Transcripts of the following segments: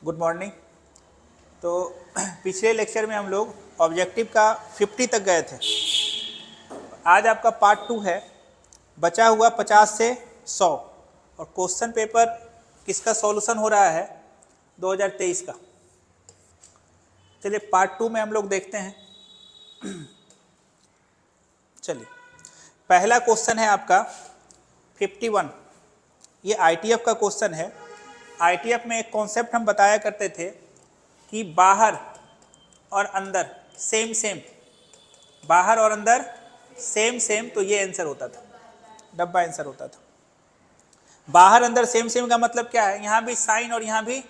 Good morning. तो पिछले lecture में हम लोग ऑब्जेक्टिव का 50 तक गए थे। आज आपका पार्ट 2 है, बचा हुआ 50 से 100 और क्वेश्चन पेपर किसका सॉल्यूशन हो रहा है 2023 का। चलिए पार्ट 2 में हम लोग देखते हैं। चलिए पहला क्वेश्चन है आपका 51। ये आईटीएफ का क्वेश्चन है। आईटीएफ में एक कॉन्सेप्ट हम बताया करते थे कि बाहर और अंदर सेम सेम, बाहर और अंदर सेम सेम, तो ये आंसर होता था, डब्बा आंसर होता था। बाहर अंदर सेम सेम का मतलब क्या है, यहाँ भी साइन और यहाँ भी,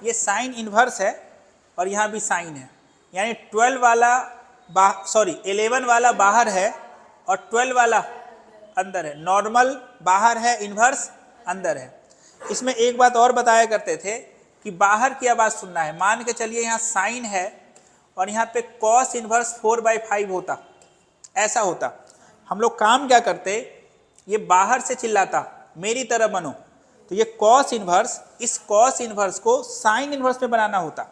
ये साइन इन्वर्स है और यहाँ भी साइन है, यानी 11 वाला बाहर है और 12 वाला अंदर है। नॉर्मल बाहर है, इन्वर्स अंदर है। इसमें एक बात और बताया करते थे कि बाहर की आवाज़ सुनना है। मान के चलिए यहाँ साइन है और यहाँ पे कॉस इन्वर्स 4/5 होता, ऐसा होता। हम लोग काम क्या करते, ये बाहर से चिल्लाता मेरी तरह बनो, तो ये कॉस इन्वर्स, इस कॉस इन्वर्स को साइन इन्वर्स में बनाना होता,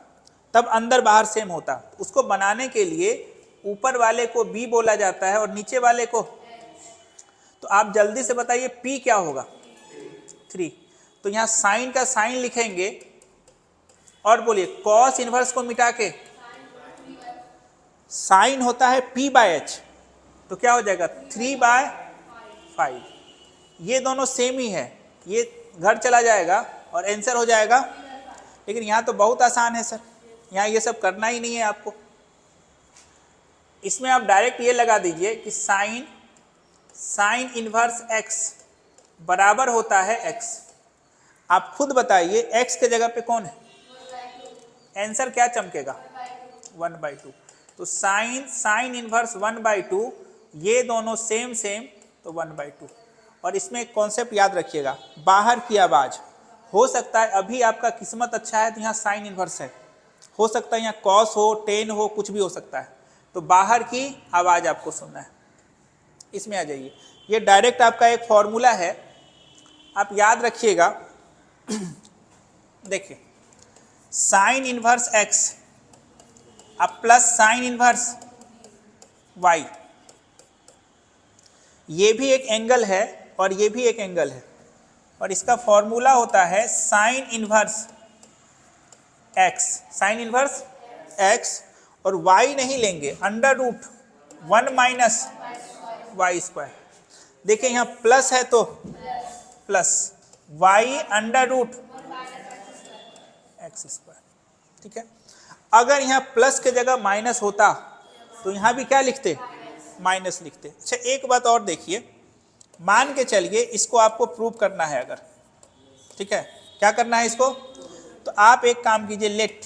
तब अंदर बाहर सेम होता। उसको बनाने के लिए ऊपर वाले को बी बोला जाता है और नीचे वाले को, तो आप जल्दी से बताइए पी क्या होगा, 3। तो यहाँ साइन का साइन लिखेंगे और बोलिए कॉस इन्वर्स को मिटा के साइन होता है p/h, तो क्या हो जाएगा 3/5। ये दोनों सेम ही है, ये घर चला जाएगा और आंसर हो जाएगा। लेकिन यहाँ तो बहुत आसान है सर, यहाँ ये सब करना ही नहीं है आपको। इसमें आप डायरेक्ट ये लगा दीजिए कि साइन इन्वर्स x बराबर होता है x। आप खुद बताइए x के जगह पे कौन है, आंसर क्या चमकेगा 1/2। तो साइन इन्वर्स 1/2, ये दोनों सेम सेम, तो 1/2। और इसमें एक कॉन्सेप्ट याद रखिएगा, बाहर की आवाज़ हो सकता है, अभी आपका किस्मत अच्छा है तो यहाँ साइन इन्वर्स है, हो सकता है यहाँ कॉस हो, टेन हो, कुछ भी हो सकता है। तो बाहर की आवाज़ आपको सुनना है। इसमें आ जाइए, ये डायरेक्ट आपका एक फॉर्मूला है, आप याद रखिएगा। देखिए साइन इन्वर्स x अब प्लस साइन इन्वर्स y, ये भी एक एंगल है और ये भी एक एंगल है, और इसका फॉर्मूला होता है sign inverse x, sign inverse x, और y नहीं लेंगे, √1 - y²। देखिए यहाँ प्लस है तो प्लस y √x², ठीक है। अगर यहाँ प्लस के जगह माइनस होता तो यहाँ भी क्या लिखते, माइनस लिखते। अच्छा एक बात और देखिए, मान के चलिए इसको आपको प्रूव करना है अगर, ठीक है, क्या करना है इसको, तो आप एक काम कीजिए, लेट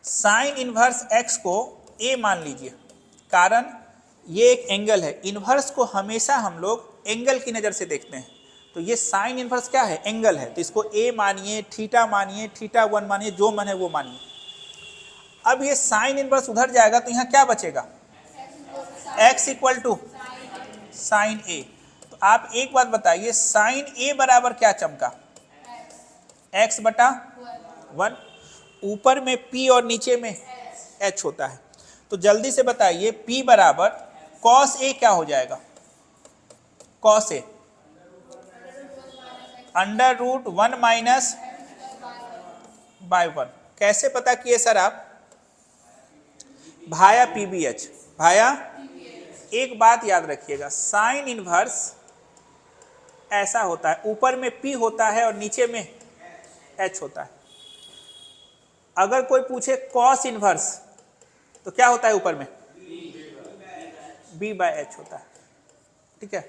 साइन इन्वर्स x को a मान लीजिए, कारण ये एक एंगल है। इन्वर्स को हमेशा हम लोग एंगल की नज़र से देखते हैं, तो ये साइन इन्वर्स क्या है, एंगल है, तो इसको a मानिए, थीटा मानिए, θ1 मानिए, जो मन है वो मानिए। अब ये साइन इन्वर्स उधर जाएगा तो यहाँ क्या बचेगा, x = साइन a। तो आप एक बात बताइए, साइन a बराबर क्या चमका, x/1। ऊपर में p और नीचे में h होता है, तो जल्दी से बताइए p बराबर कॉस a क्या हो जाएगा, कॉस a √1 - y1। कैसे पता किए सर आप, भाया pBh, भाया। एक बात याद रखिएगा, साइन इन्वर्स ऐसा होता है, ऊपर में p होता है और नीचे में h होता है। अगर कोई पूछे कॉस इन्वर्स तो क्या होता है, ऊपर में b/h होता है, ठीक है।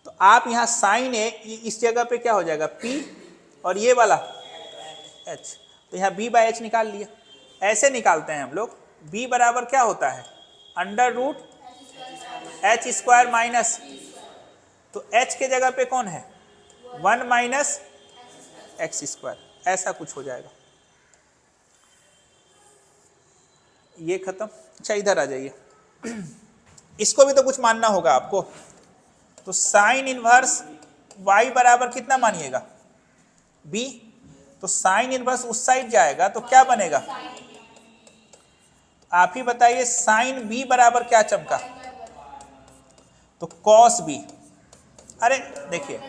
तो आप यहाँ साइन है, इस जगह पे क्या हो जाएगा p, और ये वाला h, तो यहाँ b/h निकाल लिया। ऐसे निकालते हैं हम लोग, b बराबर क्या होता है, √h² माइनस, तो h के जगह पे कौन है 1 - x², ऐसा कुछ हो जाएगा। ये खत्म। अच्छा इधर आ जाइए, इसको भी तो कुछ मानना होगा आपको। तो साइन इन्वर्स y बराबर कितना मानिएगा, b, तो साइन इनवर्स उस साइड जाएगा तो क्या बनेगा, आप ही बताइए, साइन बी बराबर क्या चमका, तो कॉस बी। अरे देखिए,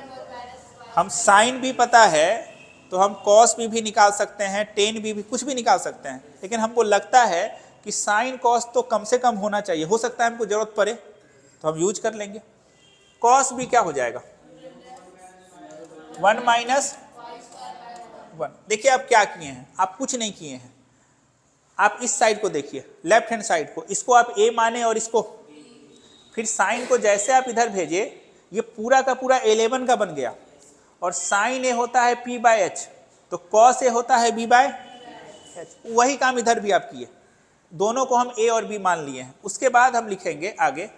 हम साइन भी पता है तो हम कॉस भी निकाल सकते हैं, टेन भी कुछ भी निकाल सकते हैं, लेकिन हमको लगता है कि साइन कॉस तो कम से कम होना चाहिए, हो सकता है हमको जरूरत पड़े तो हम यूज कर लेंगे। कॉस भी क्या हो जाएगा, 1 माइनस 1। देखिए आप क्या किए हैं, आप कुछ नहीं किए हैं, आप इस साइड को देखिए, लेफ्ट हैंड साइड को, इसको आप a माने और इसको, फिर साइन को जैसे आप इधर भेजे ये पूरा का पूरा 11 का बन गया, और साइन ए होता है p बाय एच, तो कॉस ए होता है b बाय एच। वही काम इधर भी आप किए, दोनों को हम a और b मान लिए हैं। उसके बाद हम लिखेंगे आगे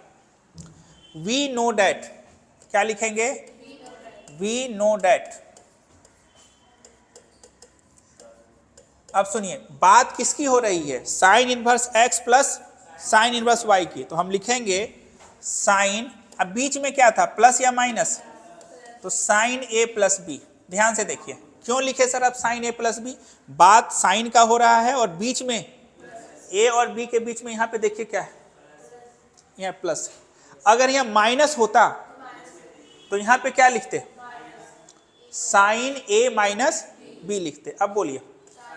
वी नो डैट, क्या लिखेंगे, वी नो डैट। अब सुनिए, बात किसकी हो रही है, sine inverse x plus sine inverse y की, तो हम लिखेंगे साइन, अब बीच में क्या था, प्लस या माइनस, तो साइन a प्लस बी। ध्यान से देखिए, क्यों लिखे सर अब साइन a प्लस बी, बात साइन का हो रहा है और बीच में a और b के बीच में यहाँ पे देखिए क्या है, यहाँ प्लस। अगर यहाँ माइनस होता तो यहाँ पे क्या लिखते, साइन a माइनस बी लिखते। अब बोलिए,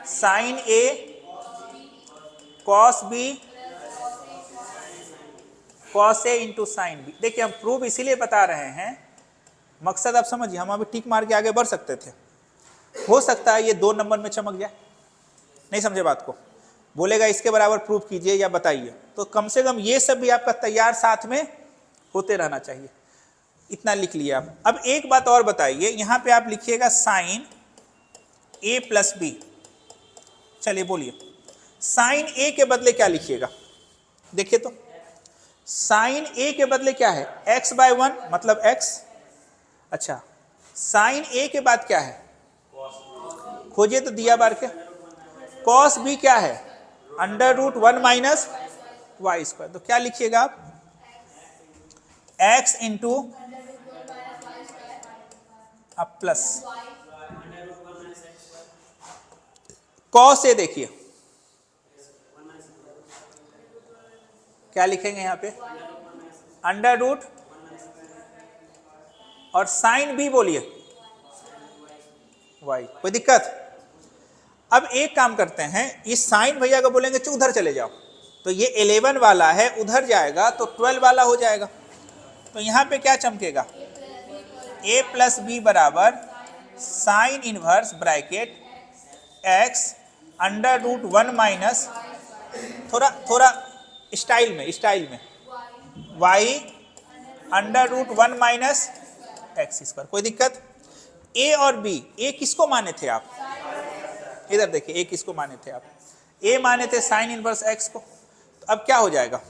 sine a cos b cos a into sine b। देखिए हम प्रूफ इसीलिए बता रहे हैं, मकसद आप समझिए, हम अभी टिक मार के आगे बढ़ सकते थे, हो सकता है ये 2 नंबर में चमक जाए, नहीं समझे बात को, बोलेगा इसके बराबर प्रूफ कीजिए या बताइए, तो कम से कम ये सब भी आपका तैयार साथ में होते रहना चाहिए। इतना लिख लिया आप। अब एक बात और बताइए, यहाँ पे आप लिखिएगा साइन a प्लस बी। चलिए बोलिए, साइन a के बदले क्या लिखिएगा, देखिए तो साइन a के बदले क्या है, x बाय 1 मतलब x। अच्छा, साइन a के बाद क्या है, खोजिए तो दिया बार के, कॉस b क्या है, under root 1 minus y square. तो क्या लिखिएगा आप, x इंटू अब प्लस कॉस ए, देखिए क्या लिखेंगे यहाँ पे, अंडर रूट, और साइन बी बोलिए वाई। कोई दिक्कत। अब एक काम करते हैं, इस साइन भैया को बोलेंगे चुप उधर चले जाओ, तो ये 11 वाला है उधर जाएगा तो 12 वाला हो जाएगा, तो यहाँ पे क्या चमकेगा, a प्लस बी बराबर sine inverse bracket x under root 1 minus, थोड़ा स्टाइल में y under root 1 minus x square. कोई दिक्कत। a और b, a किसको माने थे आप, इधर देखिए, a किसको माने थे आप, a माने थे साइन इनवर्स x को, तो अब क्या हो जाएगा,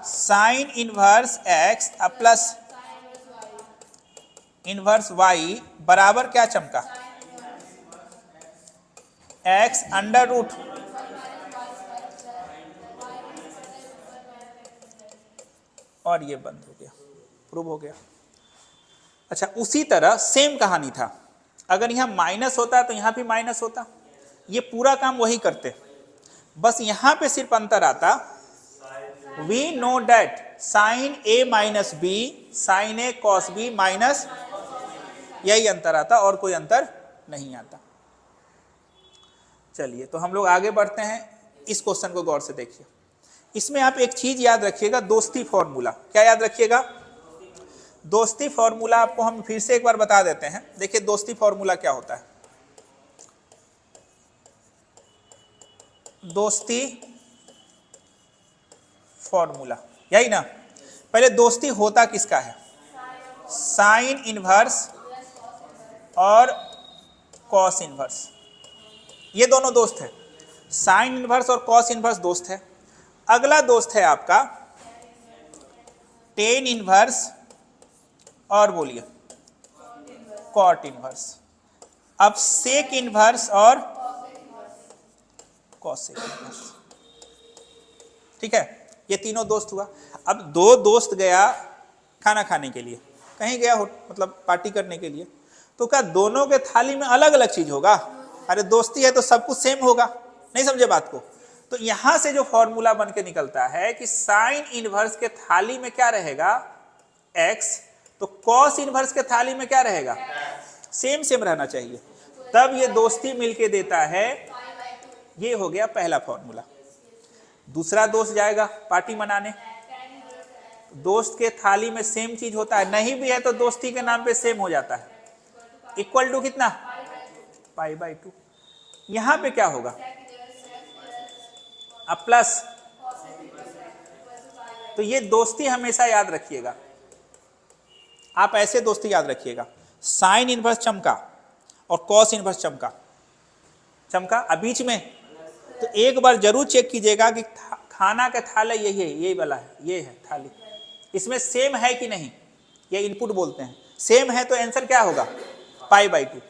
साइन इनवर्स x अब प्लस इनवर्स y बराबर क्या चमका, x अंडर रूट, और ये बंद हो गया, प्रूव हो गया। अच्छा, उसी तरह सेम कहानी था, अगर यहाँ माइनस होता तो यहाँ भी माइनस होता, ये पूरा काम वही करते, बस यहाँ पे सिर्फ अंतर आता, we know that sine a minus b sine a cos b minus, यही अंतर आता और कोई अंतर नहीं आता। चलिए तो हम लोग आगे बढ़ते हैं, इस क्वेश्चन को गौर से देखिए। इसमें आप एक चीज याद रखिएगा, दोस्ती फॉर्मूला। क्या याद रखिएगा, दोस्ती फॉर्मूला आपको हम फिर से एक बार बता देते हैं। देखिए दोस्ती फॉर्मूला क्या होता है, दोस्ती फॉर्मूला यही ना, पहले दोस्ती होता किसका है, साइन इनवर्स और कॉस इनवर्स, ये दोनों दोस्त है, साइन इनवर्स और कॉस इनवर्स दोस्त है। अगला दोस्त है आपका टेन इनवर्स और बोलिए कॉट इनवर्स। अब सेक इनवर्स और कॉसेक इनवर्स, ठीक है, ये तीनों दोस्त हुआ। अब दो दोस्त गया खाना खाने के लिए, कहीं गया हो मतलब पार्टी करने के लिए, तो क्या दोनों के थाली में अलग अलग चीज होगा? अरे दोस्ती है तो सब कुछ सेम होगा। नहीं समझे बात को? तो यहां से जो फॉर्मूला बन के निकलता है कि साइन इनवर्स के थाली में क्या रहेगा? x, तो कॉस इनवर्स के थाली में क्या रहेगा? सेम सेम रहना चाहिए, तब ये दोस्ती मिलके देता है। ये हो गया पहला फॉर्मूला। दूसरा दोस्त जाएगा पार्टी मनाने, दोस्त के थाली में सेम चीज होता है, नहीं भी है तो दोस्ती के नाम पे सेम हो जाता है। इक्वल टू कितना? π/2। यहां पे क्या होगा? अब प्लस, तो ये दोस्ती हमेशा याद रखिएगा, आप ऐसे दोस्ती याद रखिएगा, साइन इनवर्स चमका और कॉस इनवर्स चमका, अब बीच में तो एक बार जरूर चेक कीजिएगा कि खाना का थाला यही है, यही वाला है, ये है थाली, इसमें सेम है कि नहीं, ये इनपुट बोलते हैं। सेम है तो आंसर क्या होगा? π/2।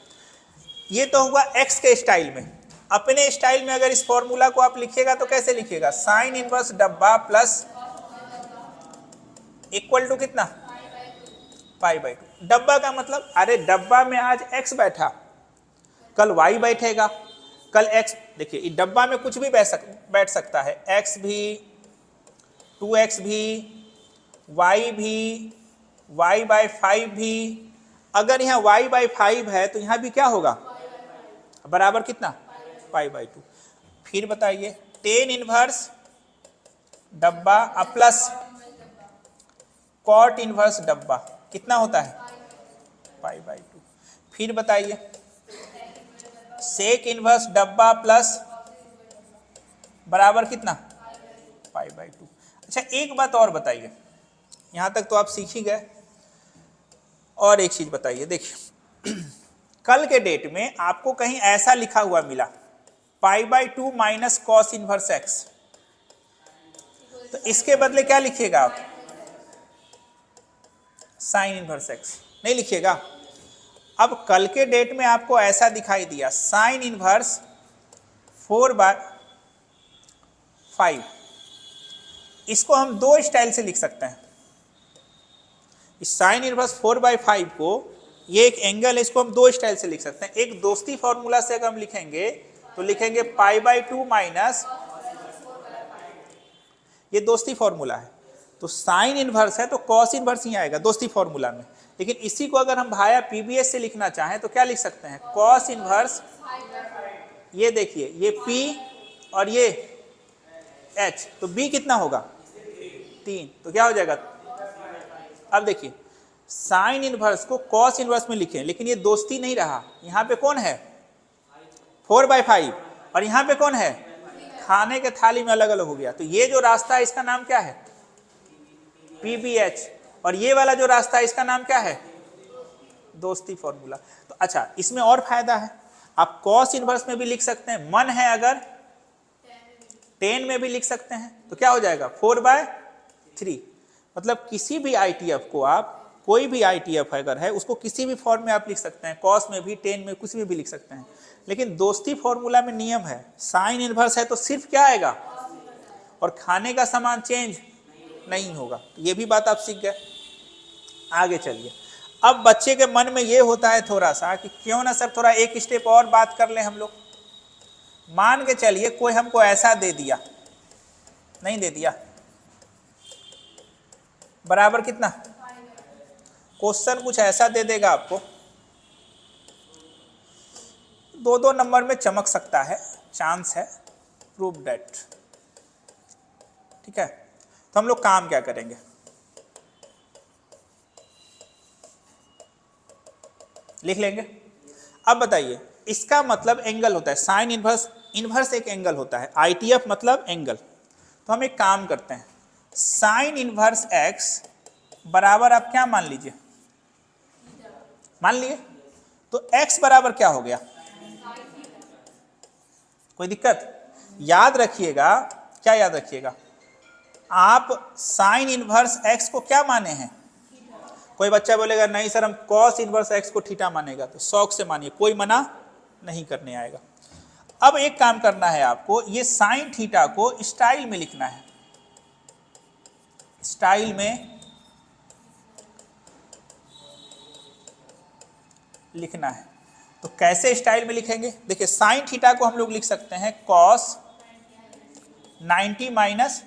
ये तो हुआ x के स्टाइल में। अपने स्टाइल में अगर इस फॉर्मूला को आप लिखिएगा तो कैसे लिखिएगा? साइन इनवर्स डब्बा प्लस इक्वल टू कितना? π/2। डब्बा का मतलब, अरे डब्बा में आज x बैठा, कल y बैठेगा, कल x, देखिए डब्बा में कुछ भी बैठ सकता है, x भी, 2x भी, y भी, y/5 भी। अगर यहाँ y/5 है तो यहाँ भी क्या होगा? बराबर कितना? π/2। फिर बताइए, टेन इनवर्स डब्बा प्लस कॉट इनवर्स डब्बा कितना होता है? π/2। फिर बताइए, सेक इनवर्स डब्बा प्लस बराबर कितना? π/2। अच्छा एक बात और बताइए, यहां तक तो आप सीख ही गए, और एक चीज बताइए, देखिए कल के डेट में आपको कहीं ऐसा लिखा हुआ मिला π/2 माइनस कॉस इनवर्स x, तो इसके बदले क्या लिखिएगा आप? साइन इनवर्स x नहीं लिखिएगा। अब कल के डेट में आपको ऐसा दिखाई दिया साइन इनवर्स 4/5, इसको हम दो स्टाइल से लिख सकते हैं। इस साइन इनवर्स 4/5 को, ये एक एंगल है, इसको हम दो स्टाइल से लिख सकते हैं। एक दोस्ती फॉर्मूला से अगर हम लिखेंगे तो लिखेंगे π/2 माइनस, ये दोस्ती फॉर्मूला है, तो साइन इनवर्स है तो कॉस इनवर्स ही आएगा दोस्ती फॉर्मूला में। लेकिन इसी को अगर हम भाया पीबीएस से लिखना चाहें तो क्या लिख सकते हैं? कॉस इनवर्स, ये देखिए ये P और ये H, तो B कितना होगा? 3, तो क्या हो जाएगा? अब देखिए साइन इनवर्स को कॉस इनवर्स में लिखें, लेकिन ये दोस्ती नहीं रहा। यहाँ पे कौन है? 4/5, और यहाँ पे कौन है? खाने के थाली में अलग अलग हो गया। तो ये जो रास्ता है इसका नाम क्या है? PBH, और ये वाला जो रास्ता है इसका नाम क्या है? दोस्ती फॉर्मूला। तो अच्छा, इसमें और फायदा है, आप कॉस इनवर्स में भी लिख सकते हैं, मन है अगर 10 में भी लिख सकते हैं, तो क्या हो जाएगा? 4/3। मतलब किसी भी ITF को आप, कोई भी ITF अगर है उसको किसी भी फॉर्म में आप लिख सकते हैं, कॉस में भी, 10 में, कुछ में भी लिख सकते हैं। लेकिन दोस्ती फॉर्मूला में नियम है, साइन इनवर्स है तो सिर्फ क्या आएगा? और खाने का सामान चेंज नहीं होगा। ये भी बात आप सीख गए। आगे चलिए, अब बच्चे के मन में ये होता है थोड़ा सा कि क्यों ना सर थोड़ा एक स्टेप और बात कर ले हम लोग। मान के चलिए कोई हमको ऐसा दे दिया, नहीं दे दिया, बराबर कितना? क्वेश्चन कुछ ऐसा दे देगा आपको, 2-2 नंबर में चमक सकता है, चांस है, प्रूव दैट। ठीक है, तो हम लोग काम क्या करेंगे? लिख लेंगे। अब बताइए, इसका मतलब एंगल होता है, साइन इनवर्स, इनवर्स एक एंगल होता है, ITF मतलब एंगल। तो हम एक काम करते हैं, साइन इनवर्स x बराबर आप क्या मान लीजिए? मान लिए, तो x बराबर क्या हो गया? कोई दिक्कत? याद रखिएगा, क्या याद रखिएगा? आप साइन इनवर्स x को क्या माने हैं? कोई बच्चा बोलेगा नहीं सर हम कॉस इनवर्स x को थीटा मानेगा, तो शौक से मानिए, कोई मना नहीं करने आएगा। अब एक काम करना है आपको, ये साइन थीटा को स्टाइल में लिखना है। स्टाइल में लिखना है। तो कैसे स्टाइल में लिखेंगे? देखिए साइन थीटा को हम लोग लिख सकते हैं कॉस 90 माइनस,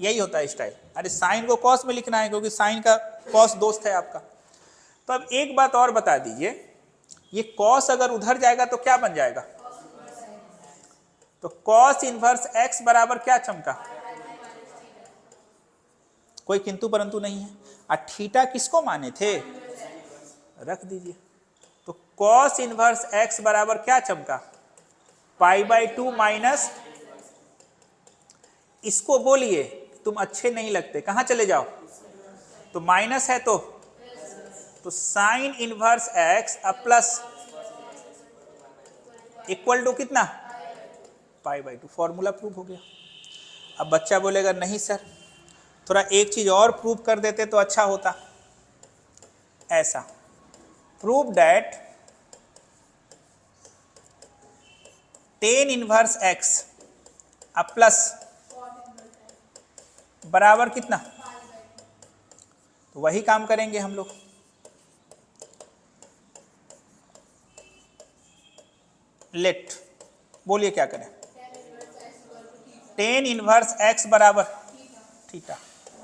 यही होता है स्टाइल। अरे साइन को कॉस में लिखना है क्योंकि साइन का कॉस दोस्त है आपका। तो अब एक बात और बता दीजिए, ये कॉस अगर उधर जाएगा तो क्या बन जाएगा? तो कॉस इनवर्स एक्स बराबर क्या चमका? कोई किंतु परंतु नहीं है। और थीटा किसको माने थे? रख दीजिए। तो कॉस इनवर्स एक्स बराबर क्या चमका? π/2 माइनस, इसको बोलिए तुम अच्छे नहीं लगते, कहां चले जाओ? तो माइनस है तो साइन इनवर्स एक्स अब प्लस इक्वल टू कितना? π/2। फॉर्मूला प्रूव हो गया। अब बच्चा बोलेगा नहीं सर, थोड़ा एक चीज और प्रूव कर देते तो अच्छा होता। ऐसा prove that tan inverse x अब प्लस बराबर कितना? तो वही काम करेंगे हम लोग। लेट, बोलिए क्या करें? टेन इनवर्स एक्स बराबर थीटा।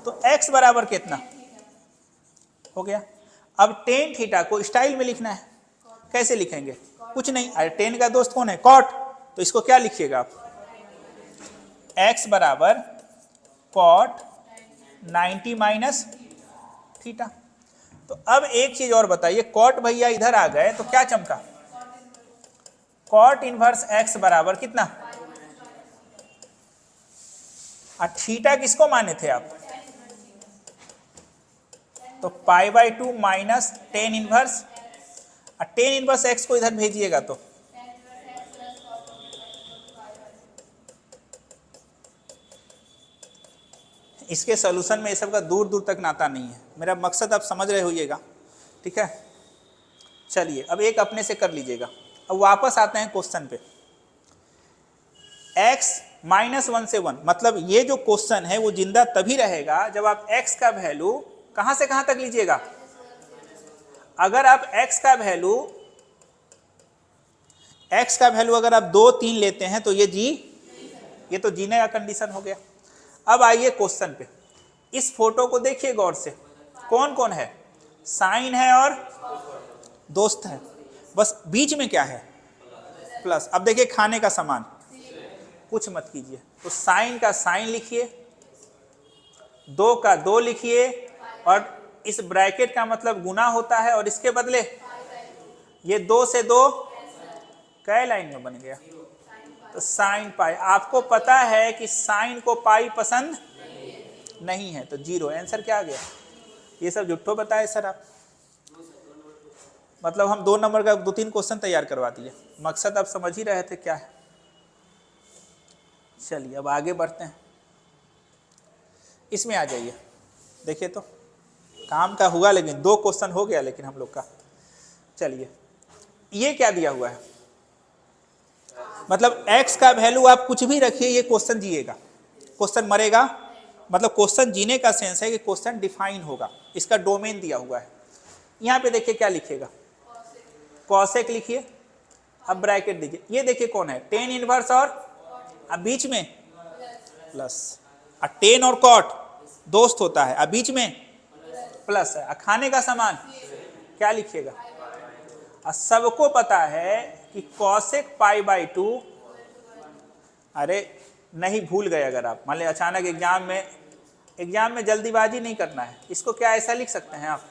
तो एक्स बराबर कितना हो गया? अब टेन थीटा को स्टाइल में लिखना है। कैसे लिखेंगे? कुछ नहीं, अरे टेन का दोस्त कौन है? कॉट। तो इसको क्या लिखिएगा आप? एक्स बराबर कॉट 90 माइनस थीटा। तो अब एक चीज और बताइए, कॉट भैया इधर आ गए तो क्या चमका? कॉट इनवर्स एक्स बराबर कितना? और थीटा किसको माने थे आप? तो π/2 माइनस टेन इनवर्स, और टेन इनवर्स एक्स को इधर भेजिएगा तो इसके सॉल्यूशन में ये सब का दूर दूर तक नाता नहीं है। मेरा मकसद आप समझ रहे होइएगा, ठीक है? चलिए अब एक अपने से कर लीजिएगा। अब वापस आते हैं क्वेश्चन पे। x -1 से 1, मतलब ये जो क्वेश्चन है वो जिंदा तभी रहेगा जब आप x का वैल्यू कहां से कहां तक लीजिएगा। अगर आप x का वैल्यू अगर आप 2, 3 लेते हैं तो ये तो जीने का कंडीशन हो गया। अब आइए क्वेश्चन पे। इस फोटो को देखिए गौर से, कौन कौन है? साइन है और दोस्त है, बस बीच में क्या है? प्लस। अब देखिए खाने का सामान, कुछ मत कीजिए। तो साइन का साइन लिखिए, 2 का 2 लिखिए, और इस ब्रैकेट का मतलब गुना होता है, और इसके बदले ये 2 से 2 कै लाइन में बन गया? तो साइन पाई। आपको पता है कि साइन को पाई पसंद नहीं है, तो 0। आंसर क्या आ गया? ये सब झूठो बताए सर आप। मतलब हम 2 नंबर का 2-3 क्वेश्चन तैयार करवा दिए। मकसद आप समझ ही रहे थे क्या है। चलिए अब आगे बढ़ते हैं। इसमें आ जाइए, देखिए तो काम का हुआ, लेकिन 2 क्वेश्चन हो गया लेकिन हम लोग का। चलिए ये क्या दिया हुआ है? मतलब x का वैल्यू आप कुछ भी रखिए, ये क्वेश्चन जिएगा, क्वेश्चन मरेगा। मतलब क्वेश्चन जीने का सेंस है कि क्वेश्चन डिफाइन होगा, इसका डोमेन दिया हुआ है। यहाँ पे देखिए क्या लिखिएगा? कॉसेक लिखिए, अब ब्रैकेट दीजिए। ये देखिए कौन है? टेन इनवर्स, और अब बीच में प्लस। और टेन और कॉट दोस्त होता है, अब बीच में प्लस है। खाने का सामान क्या लिखिएगा? और सबको पता है कि कॉसेक π/2, अरे नहीं भूल गए अगर आप मान लीजिए अचानक एग्जाम में जल्दीबाजी नहीं करना है, इसको क्या ऐसा लिख सकते हैं आप?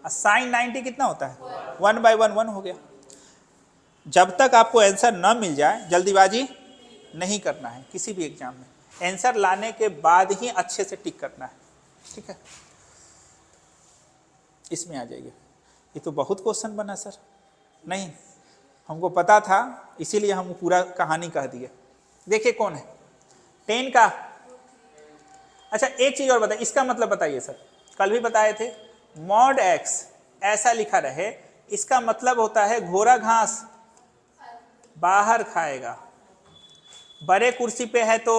साइन 90 कितना होता है? 1/1 1 हो गया। जब तक आपको आंसर न मिल जाए जल्दीबाजी नहीं करना है किसी भी एग्जाम में। आंसर लाने के बाद ही अच्छे से टिक करना है, ठीक है? इसमें आ जाइए। ये तो बहुत क्वेश्चन बना सर। नहीं, हमको पता था इसीलिए हम पूरा कहानी कह दिए। देखिए कौन है? 10 का। अच्छा एक चीज और बताइए, इसका मतलब बताइए सर। कल भी बताए थे, मॉड x ऐसा लिखा रहे, इसका मतलब होता है घोड़ा घास बाहर खाएगा, बड़े कुर्सी पे है तो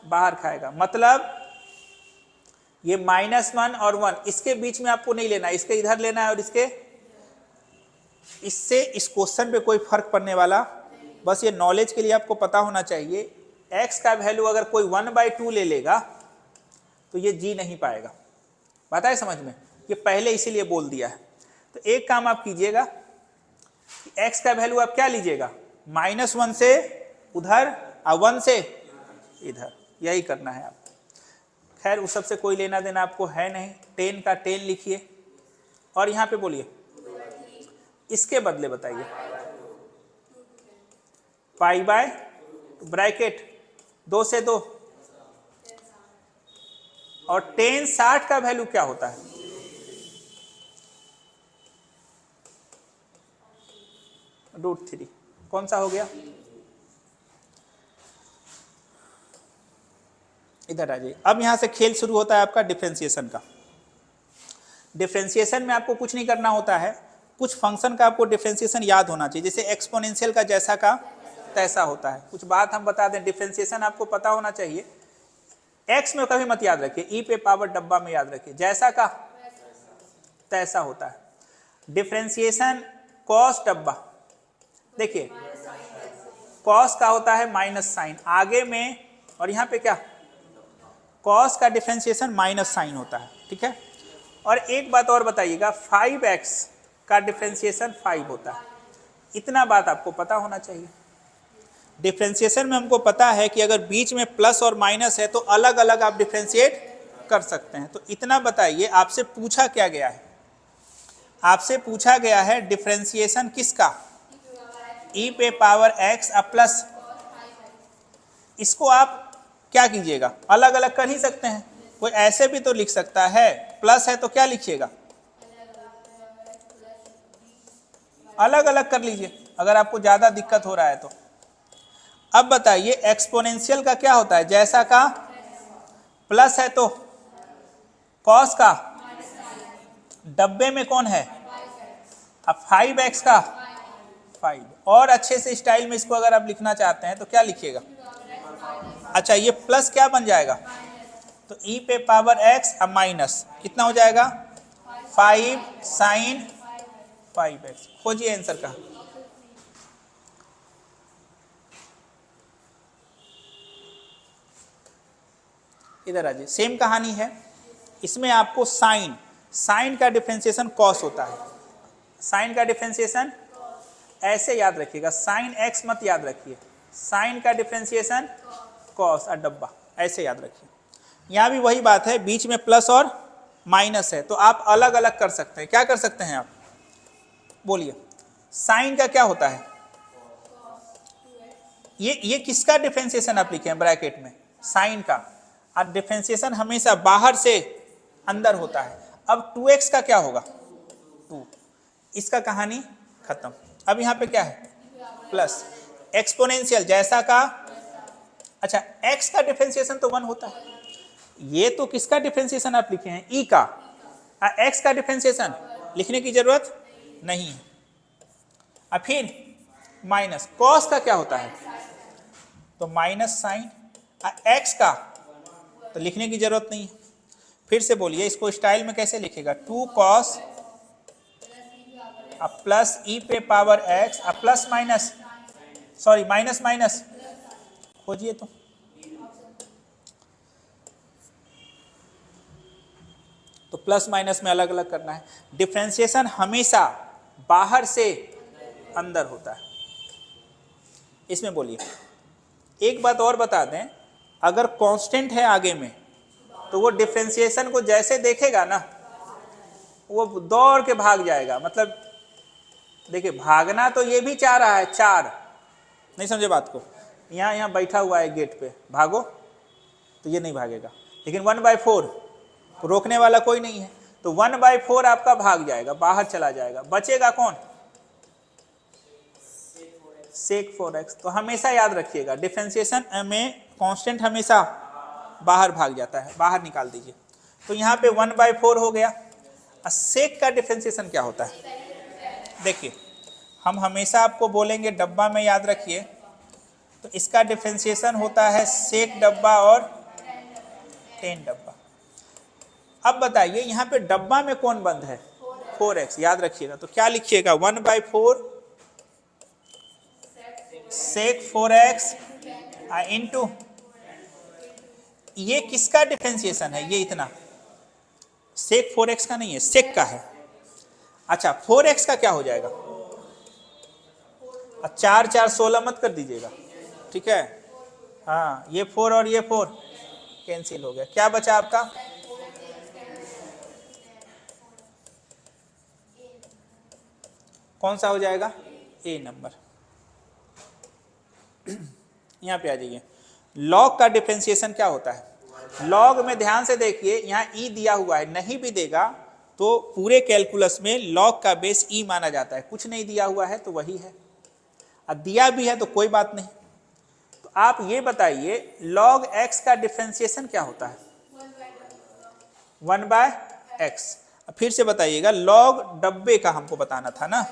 बाहर खाएगा। मतलब ये -1 और 1 इसके बीच में आपको नहीं लेना, इसके इधर लेना है और इससे इस क्वेश्चन पे कोई फर्क पड़ने वाला, बस ये नॉलेज के लिए आपको पता होना चाहिए। x का वैल्यू अगर कोई 1/2 ले लेगा तो ये जी नहीं पाएगा। बात है समझ में? ये पहले इसीलिए बोल दिया है। तो एक काम आप कीजिएगा, x का वैल्यू आप क्या लीजिएगा, -1 से उधर और 1 से इधर, यही करना है आपको। खैर उस सबसे कोई लेना देना आपको है नहीं। 10 का 10 लिखिए और यहाँ पे बोलिए इसके बदले बताइए पाई बाय ब्रैकेट 2 से 2 और 10 60 का वैल्यू क्या होता है, √3। कौन सा हो गया, इधर आ जाइए। अब यहां से खेल शुरू होता है आपका डिफरेंशिएशन का। डिफरेंशिएशन में आपको कुछ नहीं करना होता है, कुछ फंक्शन का आपको डिफरेंशिएशन याद होना चाहिए। जैसे एक्सपोनेंशियल का जैसा का तैसा होता है। कुछ बात हम बता दें, डिफरेंशिएशन आपको पता होना चाहिए। एक्स में कभी मत याद रखिए, ई पे पावर डब्बा में याद रखिए, जैसा का तैसा होता है। डिफरेंशिएशन कॉस डब्बा, देखिए कॉस का होता है माइनस साइन आगे में, और यहाँ पे क्या कॉस का डिफरेंशिएशन माइनस साइन होता है, ठीक है। और एक बात और बताइएगा, 5x का डिफरेंशिएशन 5 होता है। इतना बात आपको पता होना चाहिए। डिफरेंशिएशन में हमको पता है कि अगर बीच में प्लस और माइनस है तो अलग अलग आप डिफरेंशिएट कर सकते हैं। तो इतना बताइए, आपसे पूछा क्या गया है, आपसे पूछा गया है डिफरेंशिएशन किसका, ई पे पावर x अब प्लस, इसको आप क्या कीजिएगा, अलग अलग कर ही सकते हैं। कोई ऐसे भी तो लिख सकता है, प्लस है तो क्या लिखिएगा, अलग अलग कर लीजिए अगर आपको ज्यादा दिक्कत हो रहा है तो। अब बताइए एक्सपोनेंशियल का क्या होता है, जैसा का प्लस है तो कॉस का डब्बे में कौन है, अब 5x का 5। और अच्छे से स्टाइल में इसको अगर आप लिखना चाहते हैं तो क्या लिखिएगा, अच्छा ये प्लस क्या बन जाएगा, तो ई पे पावर x अब माइनस कितना हो जाएगा 5 साइन 5x। खोजिए आंसर का, इधर आ जाइए। सेम कहानी है, इसमें आपको साइन का डिफरेंशिएशन कॉस होता है। साइन का डिफरेंशिएशन ऐसे याद रखिएगा, साइन x मत याद रखिए, साइन का डिफरेंशिएशन कॉस और डब्बा ऐसे याद रखिए। यहाँ भी वही बात है, बीच में प्लस और माइनस है तो आप अलग अलग कर सकते हैं। क्या कर सकते हैं आप, बोलिए। साइन का क्या होता है, ये किसका डिफरेंशिएशन आप लिखे हैं ब्रैकेट में, साइन का। और डिफरेंशिएशन हमेशा बाहर से अंदर होता है। अब 2x का क्या होगा 2, इसका कहानी खत्म। अब यहाँ पे क्या है प्लस, एक्सपोनेंशियल जैसा का, अच्छा x का डिफरेंशिएशन तो 1 होता है। ये तो किसका डिफरेंशिएशन आप लिखे हैं, e का, x का डिफरेंशिएशन लिखने की जरूरत नहीं है। अब फिर माइनस, cos का क्या होता है, तो माइनस साइन, x का तो लिखने की जरूरत नहीं है। फिर से बोलिए इसको स्टाइल में कैसे लिखेगा, 2 cos अब प्लस ई पे पावर x अब plus minus, sorry minus minus, खोजिए तो प्लस माइनस में अलग अलग करना है। डिफरेंशिएशन हमेशा बाहर से अंदर होता है। इसमें बोलिए एक बात और बता दें, अगर कांस्टेंट है आगे में तो वो डिफरेंशिएशन को जैसे देखेगा ना वो दौड़ के भाग जाएगा। मतलब देखिए भागना तो ये भी चाह रहा है, 4 नहीं समझे बात को, यहाँ बैठा हुआ है गेट पे, भागो तो ये नहीं भागेगा। लेकिन 1/4 रोकने वाला कोई नहीं है तो 1/4 आपका भाग जाएगा, बाहर चला जाएगा। बचेगा कौन, sec 4x। तो हमेशा याद रखिएगा डिफरेंशिएशन में कांस्टेंट हमेशा बाहर भाग जाता है, बाहर निकाल दीजिए। तो यहाँ पे 1/4 हो गया। सेक का डिफरेंशिएशन क्या होता है, देखिए हम हमेशा आपको बोलेंगे डब्बा में याद रखिए, तो इसका डिफरेंशिएशन होता है सेक डब्बा और 10 डब्बा। अब बताइए यहाँ पे डब्बा में कौन बंद है? 4x, याद रखिएगा। तो क्या लिखिएगा? 1/4 sec 4x इंटू, ये किसका डिफरेंशिएशन है? ये इतना sec 4x का नहीं है, sec का है। अच्छा 4x का क्या हो जाएगा? 4 4 16 मत कर दीजिएगा, ठीक है। हाँ, ये 4 और ये 4 कैंसिल हो गया। क्या बचा आपका? कौन सा हो जाएगा? ए नंबर। यहां पे आ जाइए। लॉग का डिफरेंशिएशन क्या होता है? लॉग में ध्यान से देखिए, यहां ई दिया हुआ है, नहीं भी देगा तो पूरे कैलकुलस में लॉग का बेस ई माना जाता है। कुछ नहीं दिया हुआ है तो वही है, अब दिया भी है तो कोई बात नहीं। तो आप ये बताइए लॉग एक्स का डिफरेंशिएशन क्या होता है? 1/x। फिर से बताइएगा, लॉग डब्बे का हमको बताना था ना,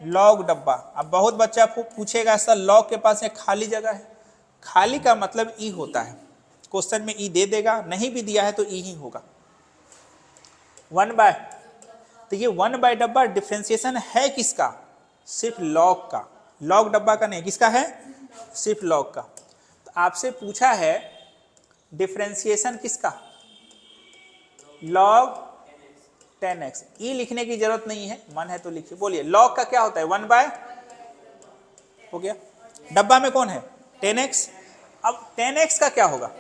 लॉग डब्बा। अब बहुत बच्चा पूछेगा सर लॉग के पास एक खाली जगह है। खाली का मतलब ई होता है, क्वेश्चन में ई दे देगा, नहीं भी दिया है तो ई ही होगा। 1/, तो ये 1/ डब्बा डिफरेंशिएशन है किसका? सिर्फ लॉग का, लॉग डब्बा का नहीं। किसका है? सिर्फ लॉग का। तो आपसे पूछा है डिफरेंशिएशन किसका? Log 10x। ई लिखने की जरूरत नहीं है, मन है तो लिखिए। बोलिए लॉग का क्या होता है? 1/, हो गया। डब्बा में कौन है? 10x। अब 10x का क्या होगा?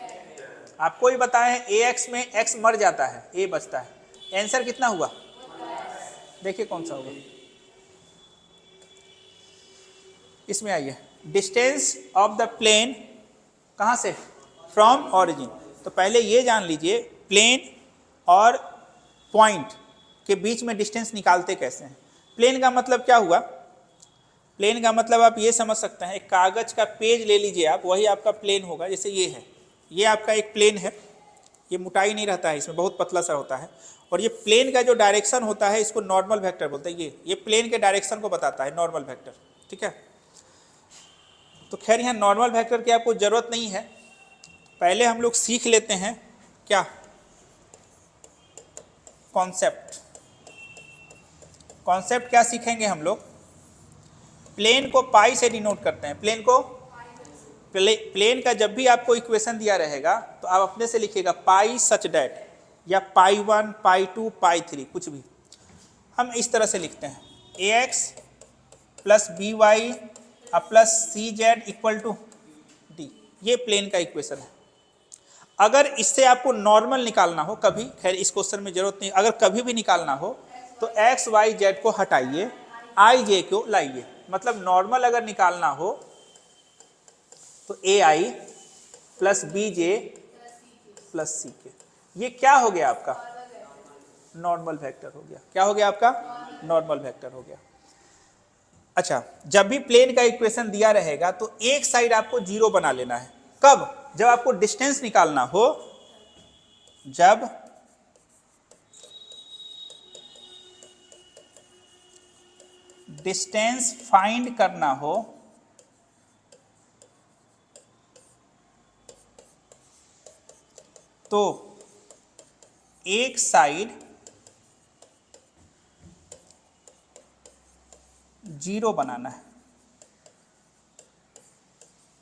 आपको ही बताया है, ax में x मर जाता है, a बचता है। आंसर कितना हुआ? देखिए कौन सा होगा। इसमें आइए, डिस्टेंस ऑफ द प्लेन कहां से? From origin. तो पहले ये जान लीजिए प्लेन और पॉइंट के बीच में डिस्टेंस निकालते कैसे हैं। प्लेन का मतलब क्या हुआ? प्लेन का मतलब आप ये समझ सकते हैं, एक कागज का पेज ले लीजिए आप, वही आपका प्लेन होगा। जैसे ये है, ये आपका एक प्लेन है, ये मोटाई नहीं रहता है, इसमें बहुत पतला सा होता है। और ये प्लेन का जो डायरेक्शन होता है इसको नॉर्मल वेक्टर बोलते हैं। ये प्लेन के डायरेक्शन को बताता है, नॉर्मल वेक्टर, ठीक है। तो खैर यहाँ नॉर्मल वेक्टर की आपको जरूरत नहीं है, पहले हम लोग सीख लेते हैं क्या? कॉन्सेप्ट। कॉन्सेप्ट क्या सीखेंगे हम लोग? प्लेन को पाई से डिनोट करते हैं। प्लेन को, प्लेन का जब भी आपको इक्वेशन दिया रहेगा तो आप अपने से लिखिएगा पाई सच डैट, या π1 π2 π3, कुछ भी हम इस तरह से लिखते हैं। ax plus by plus cz equal to d, ये प्लेन का इक्वेशन है। अगर इससे आपको नॉर्मल निकालना हो कभी, खैर इस क्वेश्चन में जरूरत नहीं, अगर कभी भी निकालना हो तो x y z को हटाइए, i j को लाइए। मतलब नॉर्मल अगर निकालना हो तो ai plus bj plus ck, ये क्या हो गया आपका? नॉर्मल वेक्टर हो गया। क्या हो गया आपका? नॉर्मल वेक्टर हो गया। अच्छा, जब भी प्लेन का इक्वेशन दिया रहेगा तो एक साइड आपको जीरो बना लेना है। कब? जब आपको डिस्टेंस निकालना हो, जब डिस्टेंस फाइंड करना हो तो एक साइड जीरो बनाना है,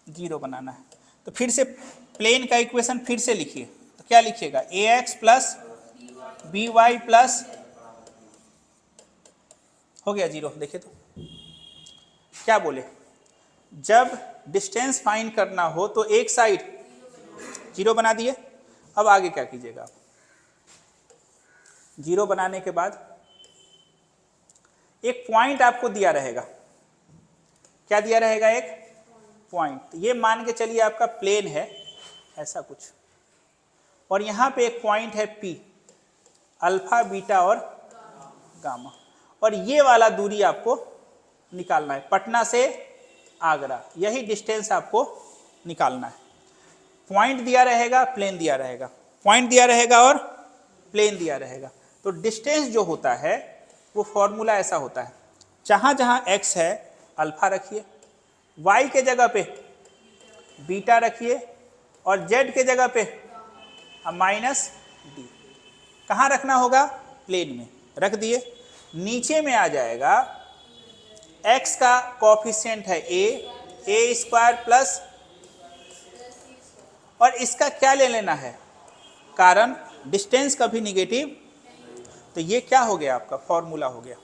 जीरो बनाना है। तो फिर से प्लेन का इक्वेशन फिर से लिखिए, तो क्या लिखिएगा? ax प्लस by प्लस, हो गया जीरो। देखिए तो क्या बोले, जब डिस्टेंस फाइंड करना हो तो एक साइड जीरो बना दिए। अब आगे क्या कीजिएगा आप? जीरो बनाने के बाद एक पॉइंट आपको दिया रहेगा। क्या दिया रहेगा? एक पॉइंट। ये मान के चलिए आपका प्लेन है ऐसा कुछ, और यहां पे एक पॉइंट है P, अल्फा बीटा और गामा, और ये वाला दूरी आपको निकालना है, पटना से आगरा, यही डिस्टेंस आपको निकालना है। पॉइंट दिया रहेगा, प्लेन दिया रहेगा, पॉइंट दिया रहेगा और प्लेन दिया रहेगा। तो डिस्टेंस जो होता है वो फॉर्मूला ऐसा होता है, जहां जहां x है अल्फा रखिए, y के जगह पे बीटा रखिए, और z के जगह पे माइनस डी। कहाँ रखना होगा? प्लेन में रख दिए। नीचे में आ जाएगा x का कोफिशिएंट है a स्क्वायर प्लस, और इसका क्या ले लेना है? कारण डिस्टेंस कभी निगेटिव, तो ये क्या हो गया? आपका फॉर्मूला हो गया।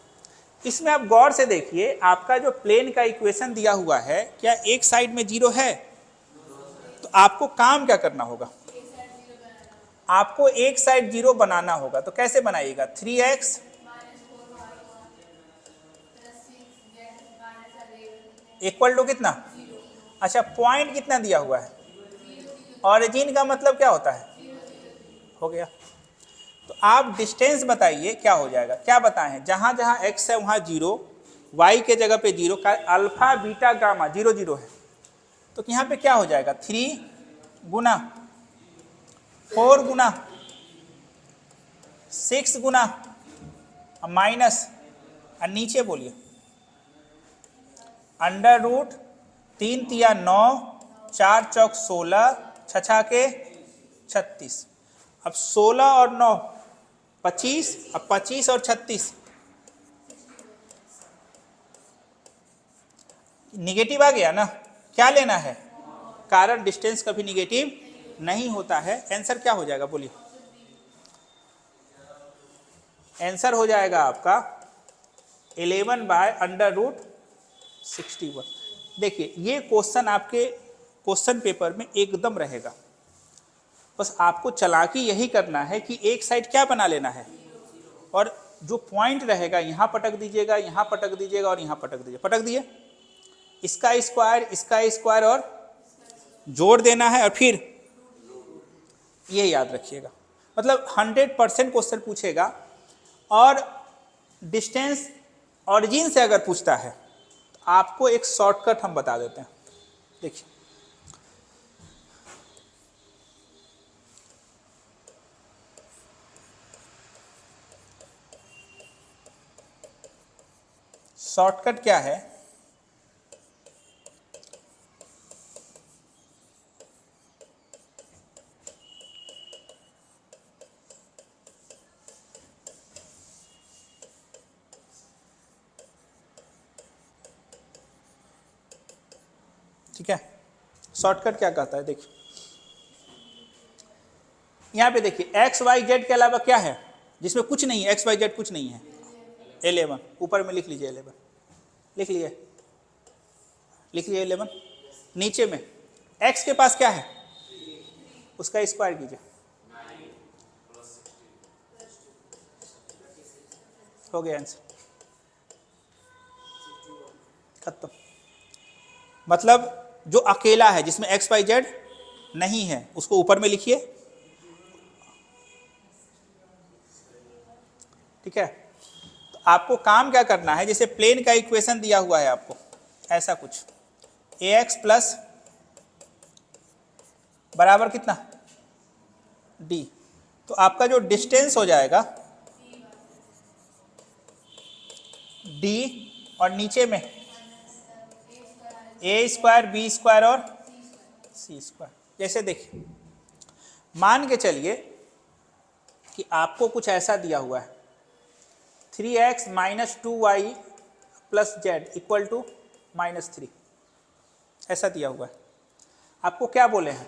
इसमें आप गौर से देखिए, आपका जो प्लेन का इक्वेशन दिया हुआ है, क्या एक साइड में जीरो है? तो आपको काम क्या करना होगा? आपको एक साइड जीरो बनाना होगा। तो कैसे बनाइएगा? 3x इक्वल टू कितना? अच्छा, पॉइंट कितना दिया हुआ है? ऑरिजिन का मतलब क्या होता है? हो गया। तो आप डिस्टेंस बताइए क्या हो जाएगा? क्या बताएं? जहां जहां x है वहां जीरो, y के जगह पे जीरो का अल्फा बीटा गामा 0 0 है। तो यहाँ पे क्या हो जाएगा? 3 गुना 4 गुना 6 गुना माइनस, और नीचे बोलिए अंडर रूट 3 तिया 9, 4 चौक 16, 6 के 36। अब 16 और 9 25, अब 25 और 36 निगेटिव आ गया ना? क्या लेना है? कारण डिस्टेंस कभी निगेटिव नहीं होता है। आंसर क्या हो जाएगा? बोलिए। आंसर हो जाएगा आपका 11 बाय अंडर रूट 61। देखिए, ये क्वेश्चन आपके क्वेश्चन पेपर में एकदम रहेगा। बस आपको चालाकी यही करना है कि एक साइड क्या बना लेना है, और जो पॉइंट रहेगा यहाँ पटक दीजिएगा, यहाँ पटक दीजिएगा और यहाँ पटक दीजिए। पटक दिए, इसका स्क्वायर और जोड़ देना है, और फिर ये याद रखिएगा। मतलब 100% क्वेश्चन पूछेगा। और डिस्टेंस ऑरिजिन से अगर पूछता है तो आपको एक शॉर्टकट हम बता देते हैं। देखिए, शॉर्टकट क्या है? ठीक है, शॉर्टकट क्या कहता है? देखिए, यहां पे देखिए एक्स वाई जेड के अलावा क्या है जिसमें कुछ नहीं है? एक्स वाई जेड कुछ नहीं है। 11 ऊपर में लिख लीजिए, 11 लिख लीजिए 11। नीचे में x के पास क्या है? उसका स्क्वायर कीजिए, हो गया आंसर, खत्म। मतलब जो अकेला है जिसमें एक्स वाई जेड नहीं है उसको ऊपर में लिखिए। ठीक है, तो आपको काम क्या करना है? जैसे प्लेन का इक्वेशन दिया हुआ है आपको, ऐसा कुछ ax प्लस बराबर कितना? d। तो आपका जो डिस्टेंस हो जाएगा d, और नीचे में a स्क्वायर बी स्क्वायर और c स्क्वायर। जैसे देखिए, मान के चलिए कि आपको कुछ ऐसा दिया हुआ है 3x minus 2y plus z equal to -3, ऐसा दिया हुआ है। आपको क्या बोले हैं?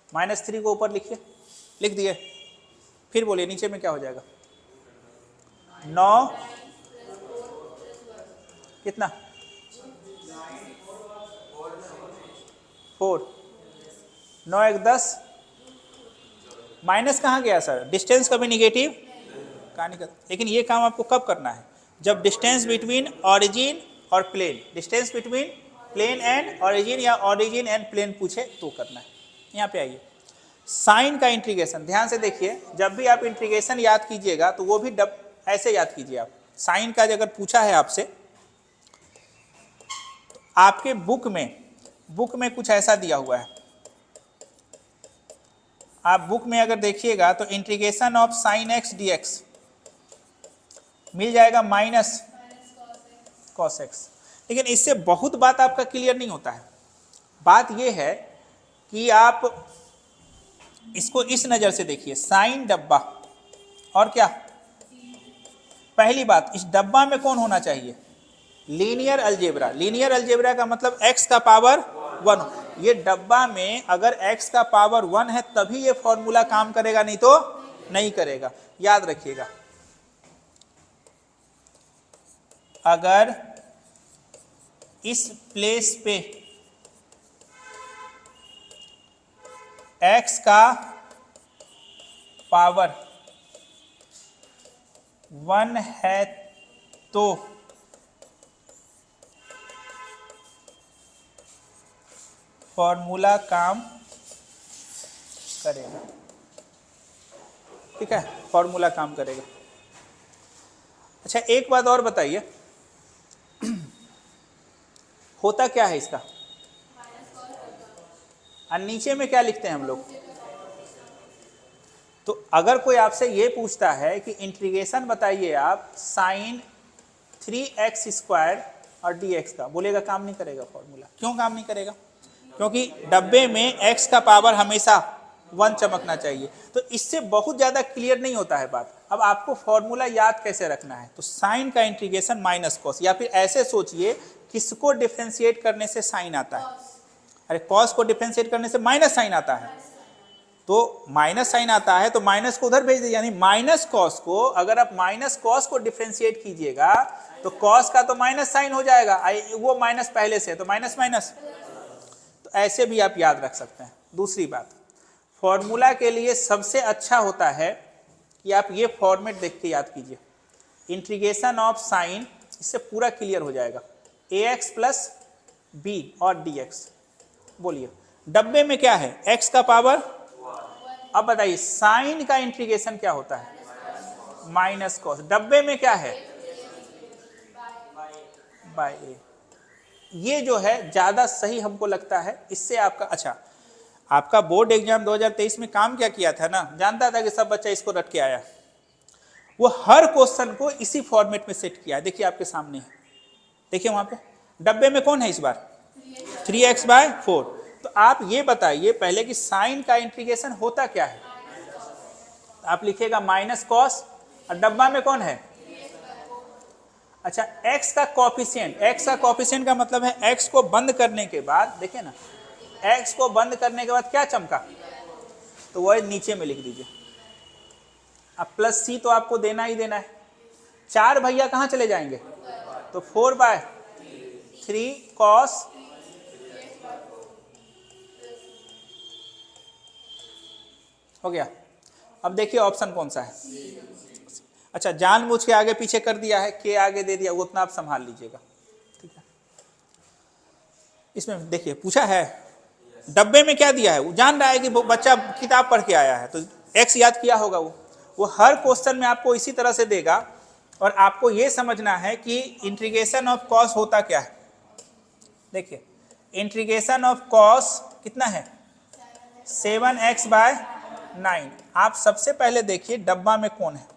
-3 को ऊपर लिखिए, लिख दिए। फिर बोलिए नीचे में क्या हो जाएगा? 9 कितना? 4, 9 1 10। माइनस कहाँ गया सर? डिस्टेंस कभी निगेटिव कहाँ नहीं करता। लेकिन ये काम आपको कब करना है? जब डिस्टेंस बिटवीन ऑरिजिन और plane, distance between plane and origin या ऑरिजिन एंड प्लेन पूछे तो करना है। यहाँ पे आइए, साइन का इंटीग्रेशन ध्यान से देखिए। जब भी आप इंटीग्रेशन याद कीजिएगा तो वो भी ऐसे याद कीजिए। आप साइन का अगर पूछा है आपसे, तो आपके बुक में कुछ ऐसा दिया हुआ है। आप बुक में अगर देखिएगा तो integration of sine x d x मिल जाएगा माइनस कॉस एक्स। लेकिन इससे बहुत बात आपका क्लियर नहीं होता है। बात यह है कि आप इसको इस नज़र से देखिए, साइन डब्बा और क्या? पहली बात, इस डब्बा में कौन होना चाहिए? Linear algebra. लीनियर अलजेब्रा का मतलब x का पावर 1। ये डब्बा में अगर x का पावर 1 है तभी ये फॉर्मूला काम करेगा, नहीं तो नहीं करेगा। याद रखिएगा, अगर इस प्लेस पे x का पावर 1 है तो फॉर्मूला काम करेगा। ठीक है, फॉर्मूला काम करेगा। अच्छा, एक बात और बताइए, होता क्या है इसका? और नीचे में क्या लिखते हैं हम लोग? तो अगर कोई आपसे ये पूछता है कि इंटीग्रेशन बताइए आप साइन 3x² और dx का, बोलेगा काम नहीं करेगा फॉर्मूला। क्यों काम नहीं करेगा? क्योंकि डब्बे में x का पावर हमेशा 1 चमकना चाहिए। तो इससे बहुत ज़्यादा क्लियर नहीं होता है बात। अब आपको फॉर्मूला याद कैसे रखना है? तो साइन का इंटीग्रेशन माइनस कॉस, या फिर ऐसे सोचिए, किसको डिफरेंशिएट करने से साइन आता है? अरे कॉस को डिफरेंशिएट करने से माइनस साइन आता है। तो माइनस साइन आता है तो माइनस को उधर भेज दीजिए, यानी माइनस कॉस को, अगर आप माइनस कॉस को डिफरेंशिएट कीजिएगा तो कॉस का तो माइनस साइन हो जाएगा, वो माइनस पहले से है तो माइनस माइनस। तो ऐसे भी आप याद रख सकते हैं। दूसरी बात, फॉर्मूला के लिए सबसे अच्छा होता है कि आप ये फॉर्मेट देख के याद कीजिए, इंटीग्रेशन ऑफ साइन, इससे पूरा क्लियर हो जाएगा। ax प्लस b और dx। बोलिए, डब्बे में क्या है? x का पावर। अब बताइए, साइन का इंटीग्रेशन क्या होता है? Minus cos. डब्बे में क्या है? बाय ए। ये जो है ज्यादा सही हमको लगता है, इससे आपका अच्छा, आपका बोर्ड एग्जाम 2023 में काम क्या किया था ना, जानता था कि सब बच्चा इसको रट के आया। वो हर क्वेश्चन को इसी फॉर्मेट में सेट किया है। देखिए आपके सामने है, देखिए वहां पे डब्बे में कौन है इस बार? 3x/4। तो आप ये बताइए पहले कि साइन का इंटीग्रेशन होता क्या है? आप लिखिएगा माइनस कॉस, और डब्बा में कौन है? अच्छा, x का कॉफिशिएंट। x का कॉफिशिएंट का मतलब है x को बंद करने के बाद, देखिए ना, x को बंद करने के बाद क्या चमका? तो वह नीचे में लिख दीजिए। अब प्लस c तो आपको देना ही देना है। 4 भैया कहाँ चले जाएंगे? तो 4/3 cos हो गया। अब देखिए ऑप्शन कौन सा है। अच्छा, जानबूझ के आगे पीछे कर दिया है, के आगे दे दिया, वो उतना आप संभाल लीजिएगा। ठीक है, इसमें देखिए पूछा है डब्बे में क्या दिया है, वो जान रहा है कि वो बच्चा किताब पढ़ के आया है तो एक्स याद किया होगा। वो हर क्वेश्चन में आपको इसी तरह से देगा, और आपको ये समझना है कि इंटीग्रेशन ऑफ कॉस होता क्या है। देखिए, इंटीग्रेशन ऑफ कॉस कितना है? 7x/9। आप सबसे पहले देखिए डब्बा में कौन है।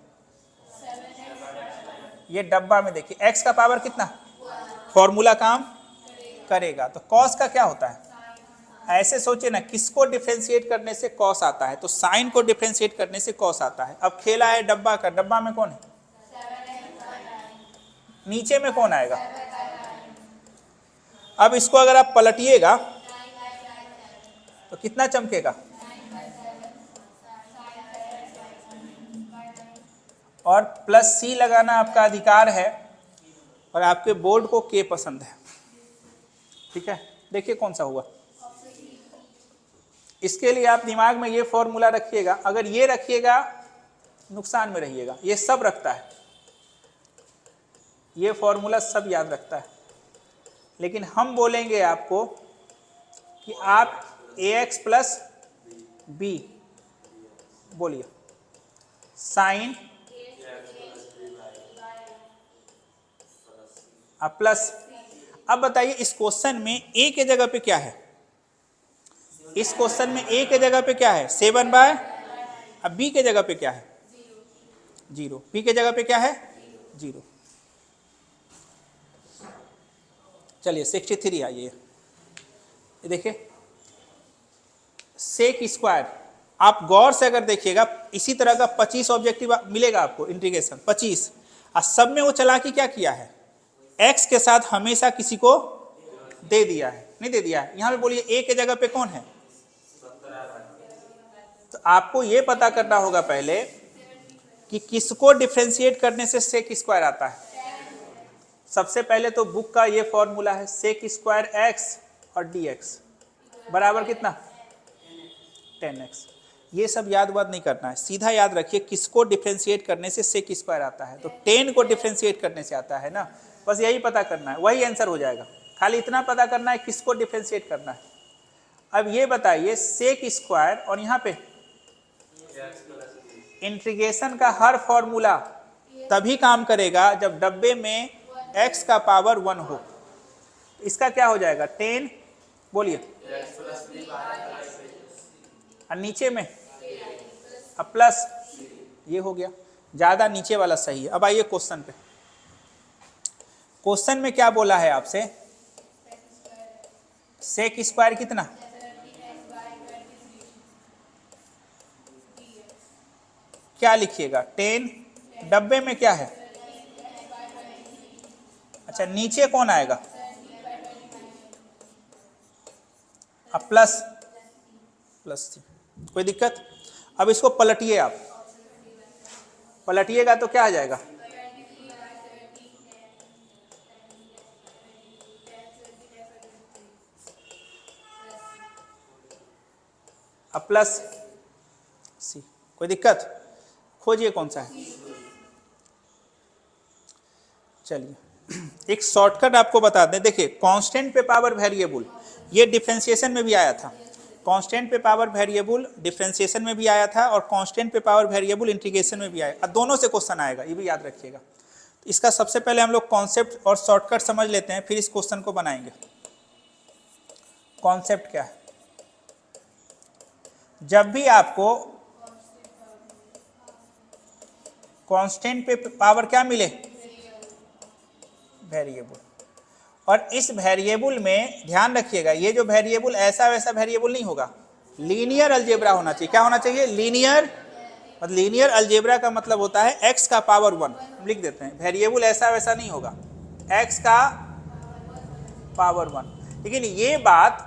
ये डब्बा में देखिए x का पावर कितना, फॉर्मूला काम करेगा। तो कॉस का क्या होता है? ऐसे सोचिए ना, किसको डिफरेंशिएट करने से कॉस आता है? तो साइन को डिफरेंशिएट करने से कॉस आता है। अब खेला है डब्बा का, डब्बा में कौन है? नीचे में कौन आएगा? अब इसको अगर आप पलटिएगा तो कितना चमकेगा? और प्लस सी लगाना आपका अधिकार है, और आपके बोर्ड को के पसंद है। ठीक है, देखिए कौन सा हुआ। इसके लिए आप दिमाग में ये फॉर्मूला रखिएगा, अगर ये रखिएगा नुकसान में रहिएगा। ये सब रखता है, ये फॉर्मूला सब याद रखता है, लेकिन हम बोलेंगे आपको कि आप ax प्लस b, बोलिए, साइन प्लस। अब बताइए इस क्वेश्चन में a के जगह पे क्या है? इस क्वेश्चन में a के जगह पे क्या है? 7/, अब b के जगह पे क्या है? 0। b के जगह पे क्या है? 0। चलिए 63 आइए, ये देखिए, सेक स्क्वायर आप गौर से अगर देखिएगा इसी तरह का 25 ऑब्जेक्टिव मिलेगा आपको इंटीग्रेशन 25, और सब में वो चालाकी क्या किया है, x के साथ हमेशा किसी को दे दिया है, नहीं दे दिया है। यहां पे बोलिए a के जगह पे कौन है, तो आपको ये पता करना होगा पहले कि किसको डिफरेंशिएट करने से सेक स्क्वायर आता है। सबसे पहले तो बुक का ये फॉर्मूला है सेक स्क्वायर x और dx बराबर कितना 10x। ये सब याद वाद नहीं करना है, सीधा याद रखिए किसको डिफरेंशिएट करने से सेक स्क्वायर आता है, तो 10 को डिफरेंशिएट करने से आता है ना, बस यही पता करना है, वही आंसर हो जाएगा। खाली इतना पता करना है किसको डिफरेंशिएट करना है। अब ये बताइए सेक स्क्वायर और यहाँ पे इंटीग्रेशन का हर फॉर्मूला तभी काम करेगा जब डब्बे में x का पावर 1 हो। इसका क्या हो जाएगा 10, बोलिए, और नीचे में अब प्लस, ये हो गया, ज्यादा नीचे वाला सही है। अब आइए क्वेश्चन पे। क्वेश्चन में क्या बोला है आपसे, सेक स्क्वायर कितना, क्या लिखिएगा 10, डब्बे में क्या है, अच्छा नीचे कौन आएगा, अब प्लस प्लस थी, कोई दिक्कत। अब इसको पलटिए, आप पलटिएगा तो क्या आ जाएगा, अब प्लस सी, कोई दिक्कत। खोजिए कौन सा है। चलिए एक शॉर्टकट आपको बता दें, देखिए कांस्टेंट पे पावर वेरिएबल ये डिफरेंशिएशन में भी आया था, कांस्टेंट पे पावर वेरिएबल डिफरेंशिएशन में भी आया था और कांस्टेंट पे पावर वेरिएबल इंटीग्रेशन में भी आया, और दोनों से क्वेश्चन आएगा, ये भी याद रखिएगा। तो इसका सबसे पहले हम लोग कॉन्सेप्ट और शॉर्टकट समझ लेते हैं, फिर इस क्वेश्चन को बनाएंगे। कॉन्सेप्ट क्या है, जब भी आपको कांस्टेंट पे पावर क्या मिले, वेरिएबल, और इस वेरिएबल में ध्यान रखिएगा ये जो वेरिएबल ऐसा वैसा वेरिएबल नहीं होगा, लीनियर अलजेब्रा होना चाहिए। क्या होना चाहिए, लीनियर, मतलब लीनियर अलजेब्रा का मतलब होता है x का पावर 1, हम लिख देते हैं, वेरिएबल ऐसा वैसा नहीं होगा, x का पावर 1। लेकिन ये बात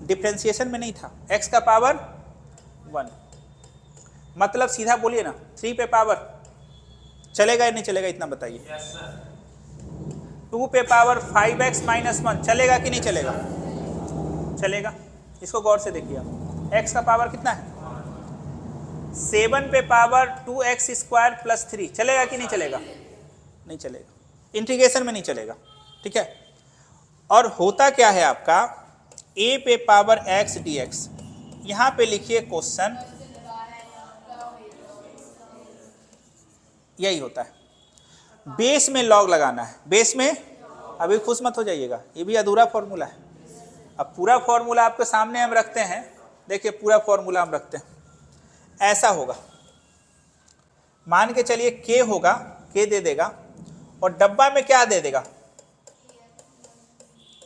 डिफरेंशिएशन में नहीं था, x का पावर 1, मतलब सीधा बोलिए ना 3 पे पावर चलेगा या नहीं चलेगा, इतना बताइए। 2 पे पावर 5x माइनस 1 चलेगा कि नहीं चलेगा, चलेगा। इसको गौर से देखिए आप, x का पावर कितना है, 7 पे पावर 2x स्क्वायर प्लस 3 चलेगा कि नहीं चलेगा, नहीं चलेगा, इंटीग्रेशन में नहीं चलेगा, ठीक है। और होता क्या है आपका a पे पावर x dx, यहां पे लिखिए क्वेश्चन, यही होता है, बेस में लॉग लगाना है, बेस में, अभी खुश मत हो जाइएगा, ये भी अधूरा फॉर्मूला है। अब पूरा फॉर्मूला आपके सामने हम रखते हैं, देखिए पूरा फॉर्मूला हम रखते हैं, ऐसा होगा, मान के चलिए k होगा, k दे देगा, और डब्बा में क्या दे देगा,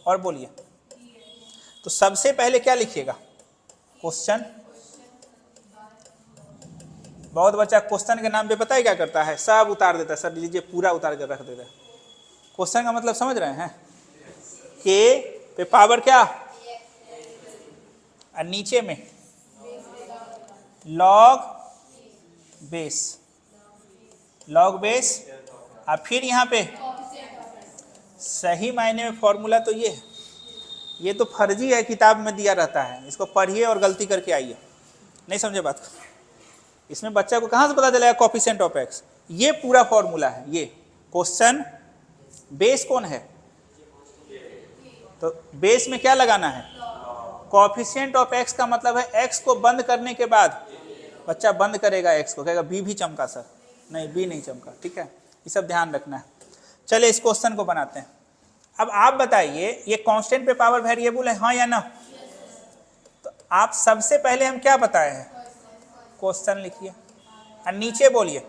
और बोलिए, तो सबसे पहले क्या लिखिएगा, क्वेश्चन। बहुत बच्चा क्वेश्चन के नाम पे पता है क्या करता है, सब उतार देता है, सर लीजिए पूरा उतार कर रख देता है। क्वेश्चन का मतलब समझ रहे हैं, k पे पावर क्या, और नीचे में लॉग बेस, लॉग बेस, और फिर यहाँ पे सही मायने में फॉर्मूला तो ये है, ये तो फर्जी है, किताब में दिया रहता है, इसको पढ़िए और गलती करके आइए, नहीं समझे बात को। इसमें बच्चा को कहाँ से पता चलेगा कोफिशिएंट ऑफ x, ये पूरा फॉर्मूला है, ये क्वेश्चन। बेस कौन है, तो बेस में क्या लगाना है, कोफिशिएंट ऑफ x का मतलब है x को बंद करने के बाद, बच्चा बंद करेगा x को, कहेगा b भी चमका सर, नहीं b नहीं चमका, ठीक है, ये सब ध्यान रखना है। चलिए इस क्वेश्चन को बनाते हैं। अब आप बताइए ये कांस्टेंट पे पावर वेरिएबल है, हाँ या ना, तो आप सबसे पहले हम क्या बताए हैं, क्वेश्चन लिखिए, और नीचे बोलिए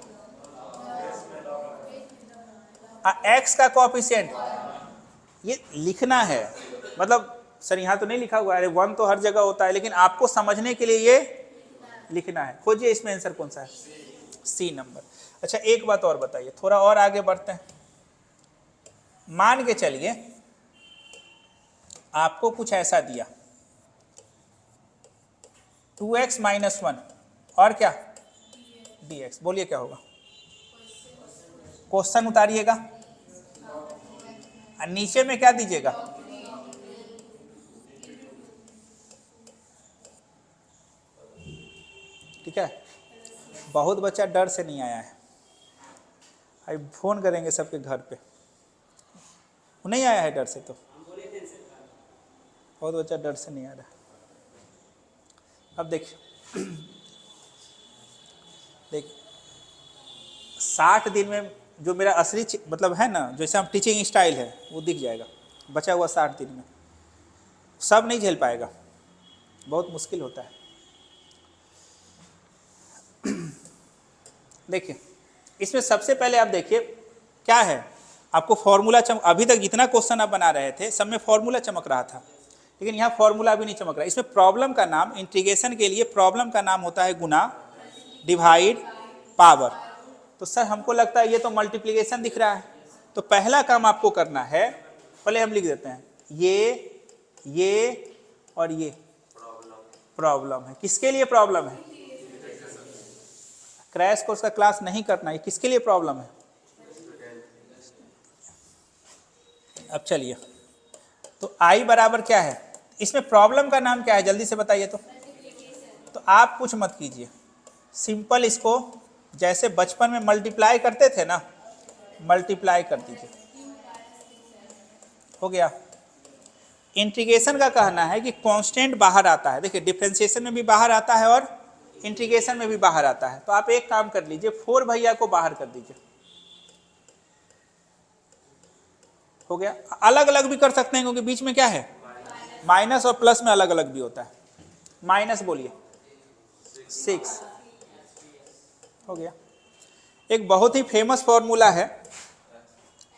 x का कोएफिशिएंट, ये लिखना है, मतलब सर यहाँ तो नहीं लिखा हुआ है, 1 तो हर जगह होता है, लेकिन आपको समझने के लिए ये लिखना है। खोजिए इसमें आंसर कौन सा है, सी नंबर। अच्छा एक बात और बताइए, थोड़ा और आगे बढ़ते हैं। मान के चलिए आपको कुछ ऐसा दिया 2x - 1 और क्या dx, बोलिए क्या होगा। क्वेश्चन उतारिएगा और नीचे में क्या दीजिएगा, ठीक है। बहुत बच्चा डर से नहीं आया है, अभी फोन करेंगे सबके घर पे, वो नहीं आया है डर से, तो बहुत बच्चा डर से नहीं आ रहा। अब देखिए 60 दिन में जो मेरा असली मतलब है ना, जैसे हम टीचिंग स्टाइल है वो दिख जाएगा। बचा हुआ 60 दिन में सब नहीं झेल पाएगा, बहुत मुश्किल होता है। देखिए इसमें सबसे पहले आप देखिए क्या है, आपको फॉर्मूला अभी तक जितना क्वेश्चन आप बना रहे थे सब में फॉर्मूला चमक रहा था, लेकिन यहाँ फॉर्मूला भी नहीं चमक रहा। इसमें प्रॉब्लम का नाम, इंटीग्रेशन के लिए प्रॉब्लम का नाम होता है गुना, डिवाइड, पावर। तो सर हमको लगता है ये तो मल्टीप्लिकेशन दिख रहा है, तो पहला काम आपको करना है, पहले हम लिख देते हैं ये और ये प्रॉब्लम है। किसके लिए प्रॉब्लम है, क्रैश कोर्स का क्लास नहीं करना, ये किसके लिए प्रॉब्लम है। अब चलिए तो आई बराबर क्या है, इसमें प्रॉब्लम का नाम क्या है जल्दी से बताइए। तो आप कुछ मत कीजिए, सिंपल इसको जैसे बचपन में मल्टीप्लाई करते थे ना, मल्टीप्लाई कर दीजिए, हो गया। इंटीग्रेशन का कहना है कि कांस्टेंट बाहर आता है। देखिए डिफरेंशिएशन में भी बाहर आता है और इंटीग्रेशन में भी बाहर आता है। तो आप एक काम कर लीजिए, 4 भैया को बाहर कर दीजिए, हो गया। अलग अलग भी कर सकते हैं क्योंकि बीच में क्या है, माइनस और प्लस में अलग अलग भी होता है। माइनस बोलिए 6, हो गया। एक बहुत ही फेमस फॉर्मूला है,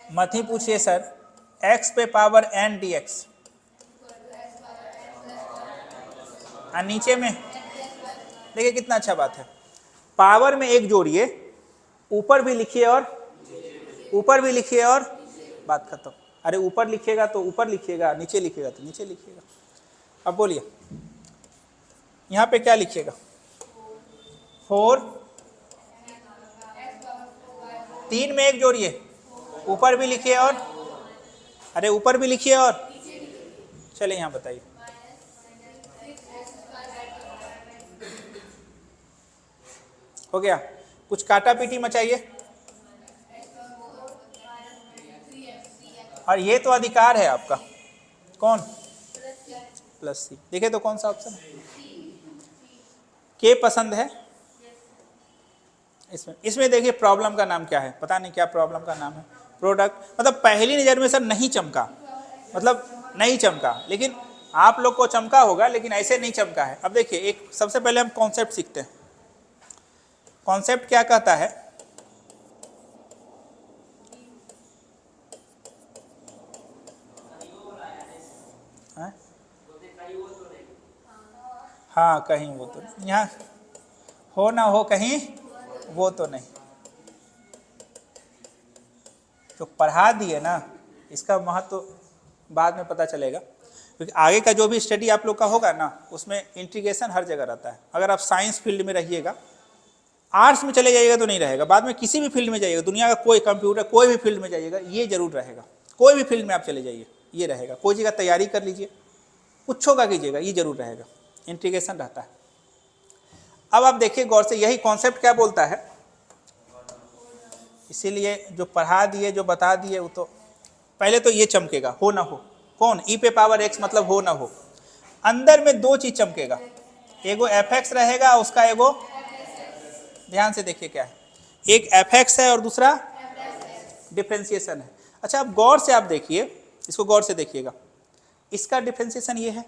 मत ही पूछिए सर, x पे पावर n dx, और नीचे में देखिए कितना अच्छा बात है, पावर में एक जोड़िए, ऊपर भी लिखिए और ऊपर भी लिखिए और बात खत्म। अरे ऊपर लिखिएगा तो ऊपर लिखिएगा, नीचे लिखिएगा तो नीचे लिखिएगा। अब बोलिए यहाँ पे क्या लिखिएगा, 4, 3 में एक जोड़िए, ऊपर भी लिखिए और, अरे ऊपर भी लिखिए और, चलिए यहाँ बताइए। हो गया, कुछ काटा पीटी मचाइए। और ये तो अधिकार है आपका, कौन, प्लस सी। देखिए तो कौन सा ऑप्शन है, के पसंद है इसमें देखिए प्रॉब्लम का नाम क्या है, पता नहीं क्या प्रॉब्लम का नाम है, प्रोडक्ट। मतलब पहली नज़र में सर नहीं चमका, मतलब नहीं चमका, लेकिन आप लोग को चमका होगा, लेकिन ऐसे नहीं चमका है। अब देखिए एक सबसे पहले हम कॉन्सेप्ट सीखते हैं। कॉन्सेप्ट क्या कहता है, हाँ कहीं वो तो नहीं, यहाँ हो ना हो कहीं वो तो नहीं, तो पढ़ा दिए ना, इसका महत्व तो बाद में पता चलेगा, क्योंकि आगे का जो भी स्टडी आप लोग का होगा ना, उसमें इंटीग्रेशन हर जगह रहता है। अगर आप साइंस फील्ड में रहिएगा, आर्ट्स में चले जाइएगा तो नहीं रहेगा, बाद में किसी भी फील्ड में जाइएगा, दुनिया का कोई कंप्यूटर कोई भी फील्ड में जाइएगा ये जरूर रहेगा, कोई भी फील्ड में आप चले जाइए ये रहेगा। कोई जगह तैयारी कर लीजिए, कुछ होगा कीजिएगा, ये जरूर रहेगा, इंटीग्रेशन रहता है। अब आप देखिए गौर से, यही कॉन्सेप्ट क्या बोलता है, इसीलिए जो पढ़ा दिए जो बता दिए वो तो पहले तो ये चमकेगा, हो ना हो, कौन, ई पे पावर x मतलब हो ना हो। अंदर में 2 चीज चमकेगा, एगो fx रहेगा, उसका एगो, ध्यान से देखिए क्या है, एक fx है और दूसरा डिफरेंशिएशन है। अच्छा अब गौर से आप देखिए, इसको गौर से देखिएगा, इसका डिफरेंशिएशन ये है,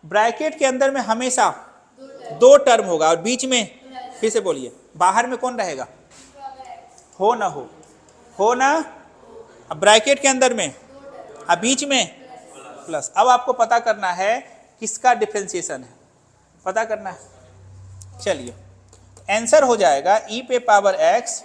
ब्रैकेट के अंदर में हमेशा 2 टर्म होगा और बीच में, फिर से बोलिए, बाहर में कौन रहेगा, हो ना हो ना, अब ब्रैकेट के अंदर में, अब बीच में प्लस। अब आपको पता करना है किसका डिफरेंशिएशन है, पता करना है, चलिए आंसर हो जाएगा e पे पावर x।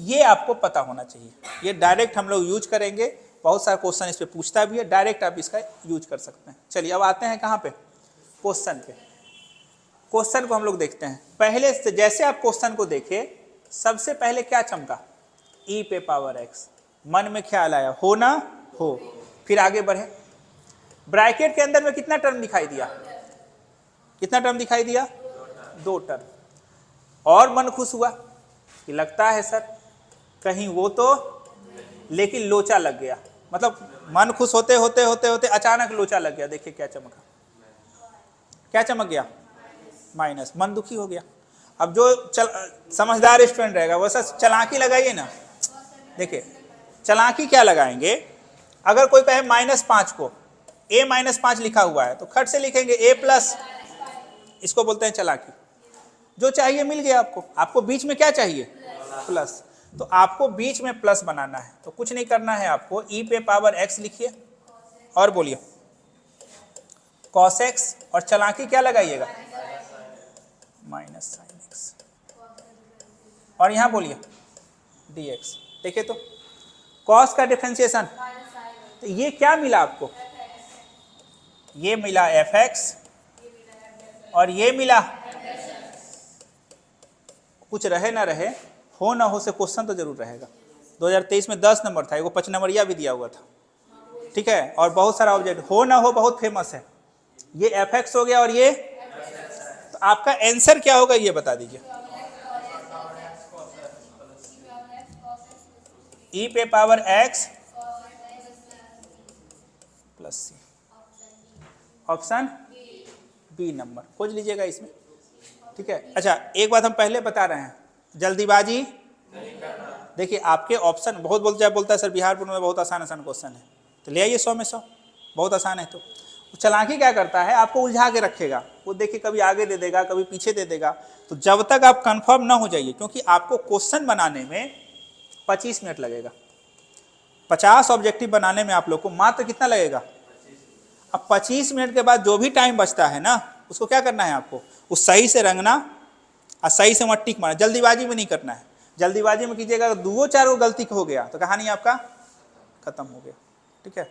ये आपको पता होना चाहिए, ये डायरेक्ट हम लोग यूज करेंगे, बहुत सारा क्वेश्चन इस पे पूछता भी है, डायरेक्ट आप इसका यूज कर सकते हैं। चलिए अब आते हैं कहाँ पे, क्वेश्चन पे। क्वेश्चन को हम लोग देखते हैं। पहले से जैसे आप क्वेश्चन को देखे, सबसे पहले क्या चमका, e पे पावर x। मन में ख्याल आया हो ना हो, फिर आगे बढ़े। ब्रैकेट के अंदर में कितना टर्म दिखाई दिया, कितना टर्म दिखाई दिया, 2 टर्म। और मन खुश हुआ कि लगता है सर कहीं वो तो, लेकिन लोचा लग गया। मतलब मन खुश होते होते होते होते अचानक लोचा लग गया। देखिए क्या चमका, क्या चमक गया, माइनस। मन दुखी हो गया। अब जो समझदार स्टूडेंट रहेगा वो सब चालाकी लगाइए ना। देखिए चालाकी क्या लगाएंगे, अगर कोई कहे -5 को a-5 लिखा हुआ है तो खट से लिखेंगे a+, इसको बोलते हैं चालाकी। जो चाहिए मिल गया आपको, आपको बीच में क्या चाहिए, प्लस, तो आपको बीच में प्लस बनाना है। तो कुछ नहीं करना है आपको, e पे पावर x लिखिए और बोलिए cos x, और चालाकी क्या लगाइएगा, -sin x, और यहां बोलिए dx। देखिए तो cos का डिफरेंशिएशन, तो ये क्या मिला आपको, ये मिला fx और ये मिला, कुछ रहे ना रहे, हो ना हो से क्वेश्चन तो जरूर रहेगा। 2023 में 10 नंबर था, एगो 5 नंबरिया भी दिया हुआ था, ठीक है, और बहुत सारा ऑब्जेक्ट, हो ना हो बहुत फेमस है। ये fx हो गया और ये, तो आपका आंसर क्या होगा ये बता दीजिए। e पे पावर x प्लस सी, ऑप्शन बी नंबर खोज लीजिएगा इसमें, ठीक है। अच्छा एक बात हम पहले बता रहे हैं, जल्दीबाजी देखिए, आपके ऑप्शन बहुत बोलता है सर बिहारपुर में बहुत आसान क्वेश्चन है, तो ले आइए 100 में 100, बहुत आसान है। तो चालाकी क्या करता है, आपको उलझा के रखेगा। वो देखिए कभी आगे दे देगा, कभी पीछे दे देगा। तो जब तक आप कंफर्म ना हो जाइए, क्योंकि आपको क्वेश्चन बनाने में 25 मिनट लगेगा, 50 ऑब्जेक्टिव बनाने में आप लोग को मात्र कितना लगेगा। अब 25 मिनट के बाद जो भी टाइम बचता है ना, उसको क्या करना है आपको, उस सही से रंगना और सही से मत टिक मारना। जल्दीबाजी में नहीं करना है, जल्दीबाजी में कीजिएगा, अगर 2-4 गलती हो गया तो कहानी आपका खत्म हो गया, ठीक है।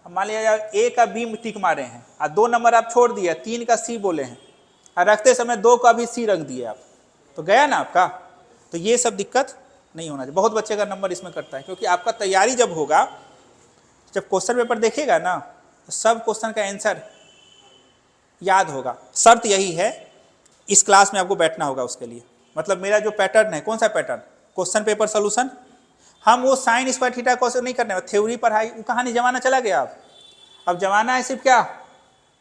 अब मान लिया ए का बी में टिक मारे हैं और 2 नंबर आप छोड़ दिए, 3 का सी बोले हैं और रखते समय 2 का भी सी रख दिए आप, तो गया ना आपका। तो ये सब दिक्कत नहीं होना चाहिए। बहुत बच्चे का नंबर इसमें करता है, क्योंकि आपका तैयारी जब होगा, जब क्वेश्चन पेपर देखेगा ना, तो सब क्वेश्चन का आंसर याद होगा। शर्त यही है, इस क्लास में आपको बैठना होगा उसके लिए। मतलब मेरा जो पैटर्न है, कौन सा पैटर्न, क्वेश्चन पेपर सोल्यूशन। हम वो साइन स्क्वायर थीटा कॉस नहीं करने, थ्योरी पढ़ाई वो कहानी जमाना चला गया। अब जमाना है सिर्फ क्या,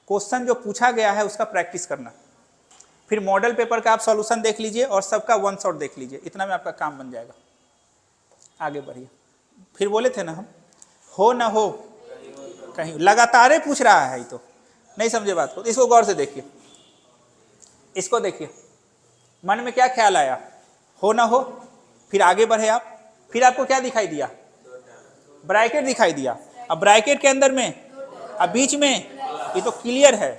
क्वेश्चन जो पूछा गया है उसका प्रैक्टिस करना। फिर मॉडल पेपर का आप सॉल्यूशन देख लीजिए और सबका 1 शॉट देख लीजिए, इतना में आपका काम बन जाएगा। आगे बढ़िए। फिर बोले थे ना हम, हो ना हो कहीं, लगातार पूछ रहा है, तो नहीं समझे बात को। इसको गौर से देखिए, इसको देखिए, मन में क्या ख्याल आया, हो ना हो, फिर आगे बढ़े आप, फिर आपको क्या दिखाई दिया, ब्रैकेट दिखाई दिया। अब ब्रैकेट के अंदर में, अब बीच में, ये तो क्लियर है,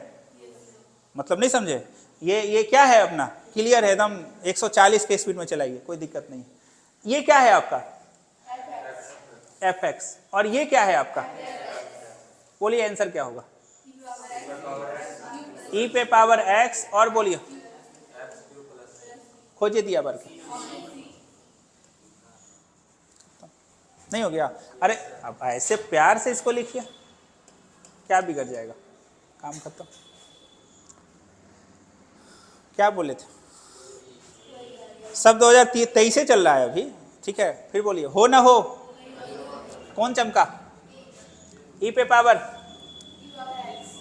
मतलब नहीं समझे, ये क्या है अपना, क्लियर है एकदम, 140 के स्पीड में चलाइए, कोई दिक्कत नहीं। ये क्या है आपका fx, और ये क्या है आपका, बोलिए आंसर क्या होगा, e पे पावर x, और बोलिए खोजिए दिया भर के, नहीं हो गया। अरे अब ऐसे प्यार से इसको लिखिए, क्या बिगड़ जाएगा, काम खत्म। क्या बोले थे, सब 2023 से चल रहा है अभी, ठीक है। फिर बोलिए हो ना हो, कौन चमका, e पे पावर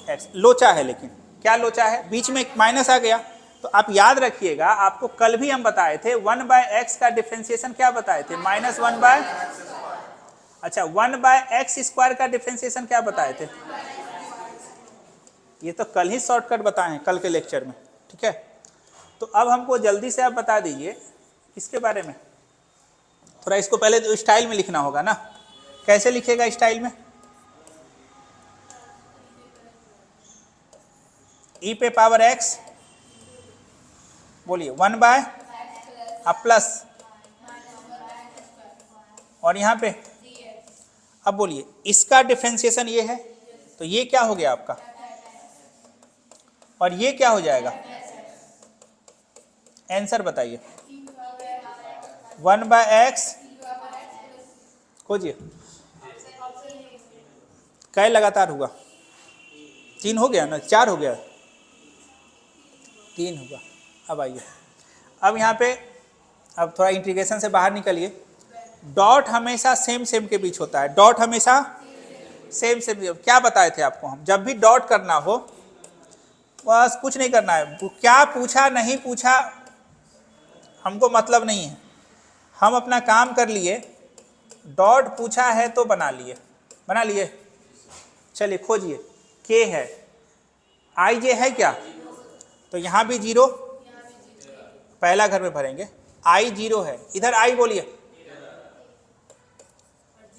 x, लोचा है, लेकिन क्या लोचा है, बीच में एक माइनस आ गया। तो आप याद रखिएगा, आपको कल भी हम बताए थे 1/x का डिफरेंशिएशन क्या बताए थे, -1/, अच्छा 1/x² का डिफरेंशिएशन क्या बताए थे, ये तो कल ही शॉर्टकट बताए हैं, कल के लेक्चर में, ठीक है। तो अब हमको जल्दी से आप बता दीजिए इसके बारे में थोड़ा। इसको पहले तो स्टाइल में लिखना होगा ना, कैसे लिखेगा स्टाइल में, e पे पावर x बोलिए 1 बाय अब प्लस और यहाँ पे अब बोलिए इसका डिफरेंशिएशन ये है तो ये क्या हो गया आपका और ये क्या हो जाएगा आंसर बताइए 1 बाय एक्स खोजिए कै लगातार हुआ 3 हो गया ना 4 हो गया 3 होगा। अब आइए अब यहाँ पे अब थोड़ा इंटीग्रेशन से बाहर निकलिए डॉट हमेशा सेम सेम के बीच होता है डॉट हमेशा सेम सेम क्या बताए थे आपको हम जब भी डॉट करना हो बस कुछ नहीं करना है क्या पूछा नहीं पूछा हमको मतलब नहीं है हम अपना काम कर लिए डॉट पूछा है तो बना लिए चलिए खोजिए के है आई जे है क्या तो यहाँ भी 0 पहला घर में भरेंगे आई 0 है इधर आई बोलिए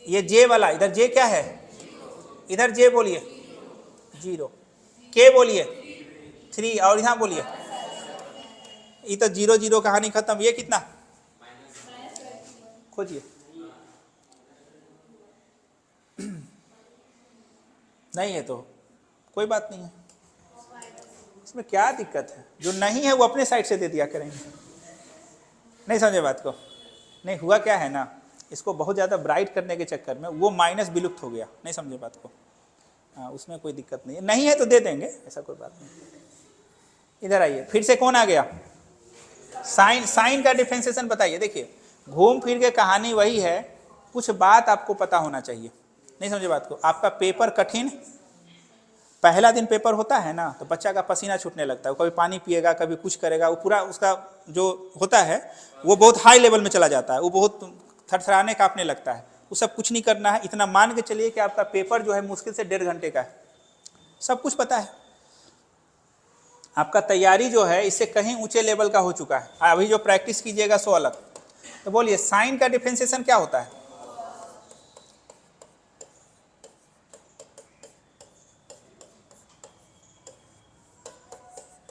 ये जे वाला इधर जे क्या है इधर जे बोलिए 0 के बोलिए 3 और यहाँ बोलिए ये तो 0 0 कहानी खत्म ये कितना खोजिए नहीं है तो कोई बात नहीं है इसमें क्या दिक्कत है जो नहीं है वो अपने साइड से दे दिया करेंगे नहीं समझे बात को नहीं हुआ क्या है ना इसको बहुत ज़्यादा ब्राइट करने के चक्कर में वो माइनस विलुप्त हो गया नहीं समझे बात को हाँ उसमें कोई दिक्कत नहीं है तो दे देंगे ऐसा कोई बात नहीं। इधर आइए फिर से कौन आ गया साइन का डिफरेंशिएशन बताइए देखिए घूम फिर के कहानी वही है कुछ बात आपको पता होना चाहिए नहीं समझे बात को आपका पेपर कठिन पहला दिन पेपर होता है ना तो बच्चा का पसीना छूटने लगता है वो कभी पानी पिएगा कभी कुछ करेगा वो पूरा उसका जो होता है वो बहुत हाई लेवल में चला जाता है वो बहुत थरथराने कांपने लगता है वो सब कुछ नहीं करना है इतना मान के चलिए कि आपका पेपर जो है मुश्किल से 1.5 घंटे का है सब कुछ पता है आपका तैयारी जो है इससे कहीं ऊंचे लेवल का हो चुका है अभी जो प्रैक्टिस कीजिएगा सो अलग तो बोलिए साइन का डिफरेंशिएशन क्या होता है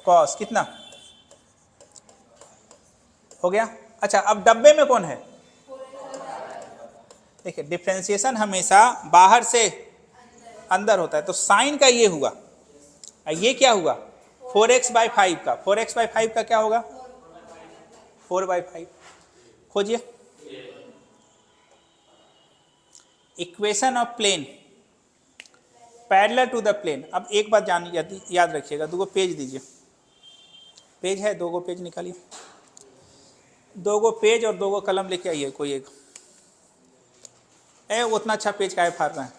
कॉस कितना हो गया अच्छा अब डब्बे में कौन है देखिए डिफरेंशिएशन हमेशा बाहर से अंदर होता है तो साइन का ये हुआ ये क्या हुआ 4x/5 का 4x/5 का क्या होगा 4/5 खोजिए equation of plane parallel to the plane अब एक बात याद रखिएगा 2 पेज दीजिए पेज है 2 पेज निकालिए 2 पेज और 2 कलम लेके आइए कोई एक उतना अच्छा पेज काहे फाड़ रहे हैं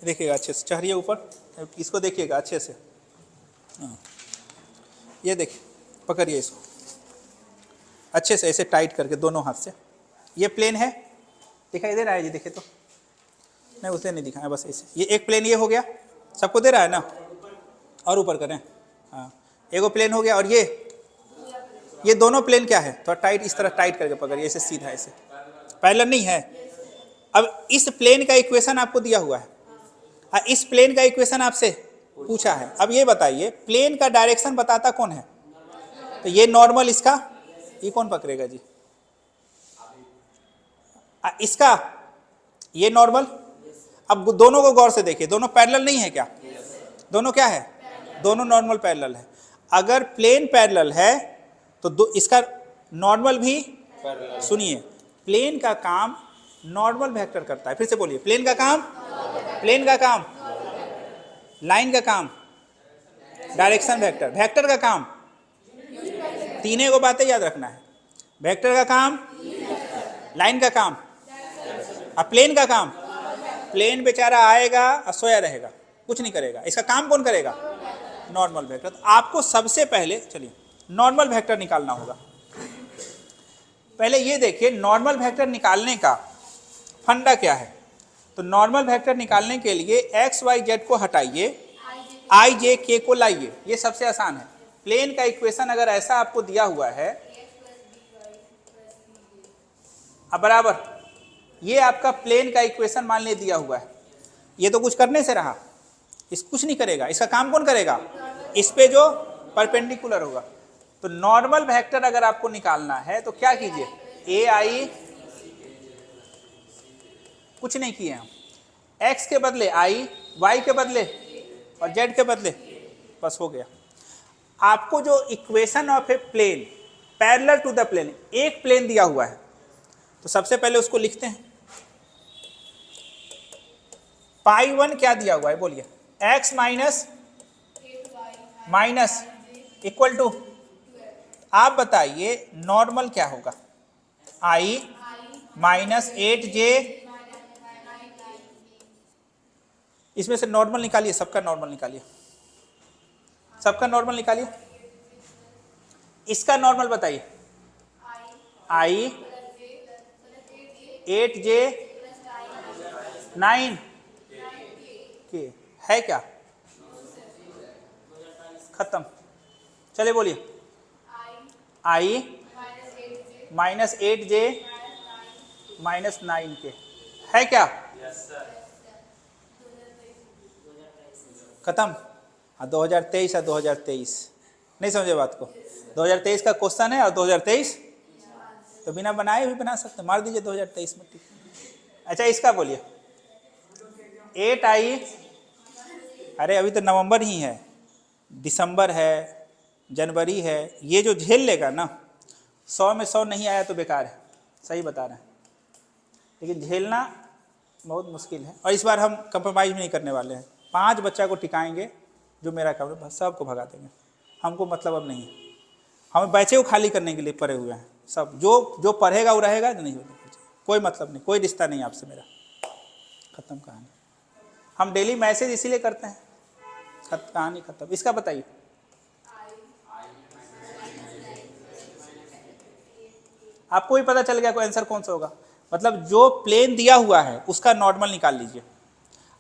देखिएगा अच्छे से चढ़िए ऊपर इसको देखिएगा अच्छे से हाँ ये देखिए पकड़िए इसको अच्छे से ऐसे टाइट करके दोनों हाथ से ये प्लेन है दिखाई दे रहा है जी देखिए तो नहीं उसे नहीं दिखाया बस ऐसे ये एक प्लेन ये हो गया सबको दे रहा है ना और ऊपर करें हाँ एगो प्लेन हो गया और ये दोनों प्लेन क्या है थोड़ा टाइट इस तरह टाइट करके पकड़िए ऐसे सीधा ऐसे पैरेलल नहीं है अब इस प्लेन का इक्वेशन आपको दिया हुआ है इस प्लेन का इक्वेशन आपसे पूछा है अब ये बताइए प्लेन का डायरेक्शन बताता कौन है तो ये नॉर्मल इसका ये कौन पकड़ेगा जी इसका ये नॉर्मल अब दोनों को गौर से देखिए दोनों पैरेलल नहीं है क्या दोनों क्या है दोनों नॉर्मल पैरेलल है अगर प्लेन पैरेलल है तो इसका नॉर्मल भी सुनिए प्लेन का काम नॉर्मल वेक्टर करता है फिर से बोलिए प्लेन का काम लाइन का काम डायरेक्शन वेक्टर वेक्टर का काम तीनों को बातें याद रखना है वेक्टर का काम लाइन का काम और प्लेन का काम प्लेन बेचारा आएगा और सोया रहेगा कुछ नहीं करेगा इसका काम कौन करेगा नॉर्मल वेक्टर तो आपको सबसे पहले चलिए नॉर्मल वेक्टर निकालना होगा पहले ये देखिए नॉर्मल वेक्टर निकालने का फंडा क्या है तो नॉर्मल वेक्टर निकालने के लिए एक्स वाई जेड को हटाइए आई जे के को लाइए ये सबसे आसान है प्लेन का इक्वेशन अगर ऐसा आपको दिया हुआ है अब बराबर ये आपका प्लेन का इक्वेशन मान ले दिया हुआ है, ये तो कुछ करने से रहा, इस कुछ नहीं करेगा, इसका काम कौन करेगा, इस पे जो परपेंडिकुलर होगा। तो नॉर्मल वेक्टर अगर आपको निकालना है तो क्या कीजिए, ए आई, कुछ नहीं किए हम, एक्स के बदले आई, वाई के बदले और जेड के बदले, बस हो गया। आपको जो equation of a plane parallel to the plane, एक प्लेन दिया हुआ है तो सबसे पहले उसको लिखते हैं। पाई 1 क्या दिया हुआ है बोलिए, एक्स माइनस इक्वल टू, आप बताइए नॉर्मल क्या होगा, आई माइनस 8j, इसमें से नॉर्मल निकालिए, सबका नॉर्मल निकालिए, सबका नॉर्मल निकालिए, इसका नॉर्मल बताइए, आई 8j 9k है क्या, खत्म। चलिए बोलिए, आई माइनस 8j माइनस 9k है क्या, खत्म। 2023 है, 2023 नहीं समझे बात को, 2023 का क्वेश्चन है और 2023 तो बिना बनाए भी बना सकते, मार दीजिए 2023 में। अच्छा इसका बोलिए, 8i, अरे अभी तो नवंबर ही है, दिसंबर है, जनवरी है, ये जो झेल लेगा ना, 100 में 100 नहीं आया तो बेकार है, सही बता रहे हैं, लेकिन झेलना बहुत मुश्किल है। और इस बार हम कंप्रोमाइज़ नहीं करने वाले हैं, 5 बच्चा को टिकाएंगे, जो मेरा काम है सबको भगा देंगे, हमको मतलब अब नहीं है, हमें बैचे को खाली करने के लिए पड़े हुए हैं सब, जो पढ़ेगा वो रहेगा, नहीं होगा, कोई मतलब नहीं, कोई रिश्ता नहीं आपसे मेरा, खत्म कहानी। हम डेली मैसेज इसीलिए करते हैं, कहानी खत्म। इसका बताइए, आपको भी पता चल गया कोई आंसर कौन सा होगा, मतलब जो प्लेन दिया हुआ है उसका नॉर्मल निकाल लीजिए,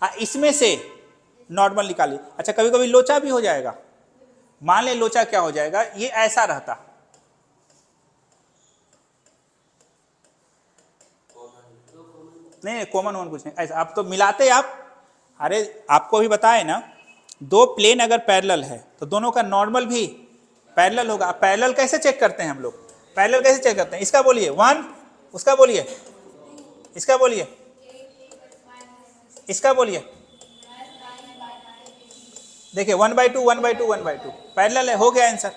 इसमें से नॉर्मल निकालिए। अच्छा कभी कभी लोचा भी हो जाएगा, मान ले लोचा क्या हो जाएगा, ये ऐसा रहता, नहीं कॉमन वन कुछ नहीं, ऐसा आप तो मिलाते आप, अरे आपको भी बताए ना, दो प्लेन अगर पैरेलल है तो दोनों का नॉर्मल भी पैरेलल होगा। पैरेलल कैसे चेक करते हैं हम लोग, पैरेलल कैसे चेक करते हैं, इसका बोलिए 1, उसका बोलिए, इसका बोलिए, इसका बोलिए, देखिए 1/2 1/2 1/2 पैरेलल है, हो गया आंसर।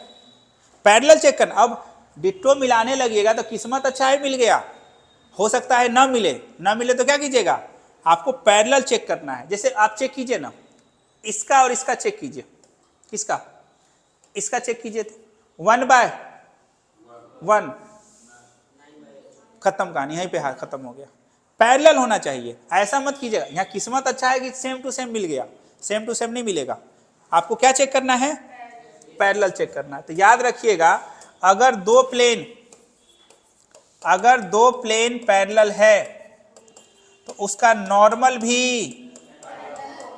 पैरेलल चेक करना, अब डिट्टो मिलाने लगिएगा तो किस्मत अच्छा है मिल गया, हो सकता है ना मिले, ना मिले तो क्या कीजिएगा, आपको पैरेलल चेक करना है। जैसे आप चेक कीजिए ना, इसका और इसका चेक कीजिए, किसका, इसका चेक कीजिए, तो 1/1 खत्म कहानी, यहीं पे हाथ खत्म हो गया। पैरेलल होना चाहिए, ऐसा मत कीजिएगा यहाँ किस्मत अच्छा है कि सेम टू सेम मिल गया, सेम टू सेम नहीं मिलेगा, आपको क्या चेक करना है, पैरेलल चेक करना है। तो याद रखिएगा, अगर दो प्लेन पैरेलल है तो उसका नॉर्मल भी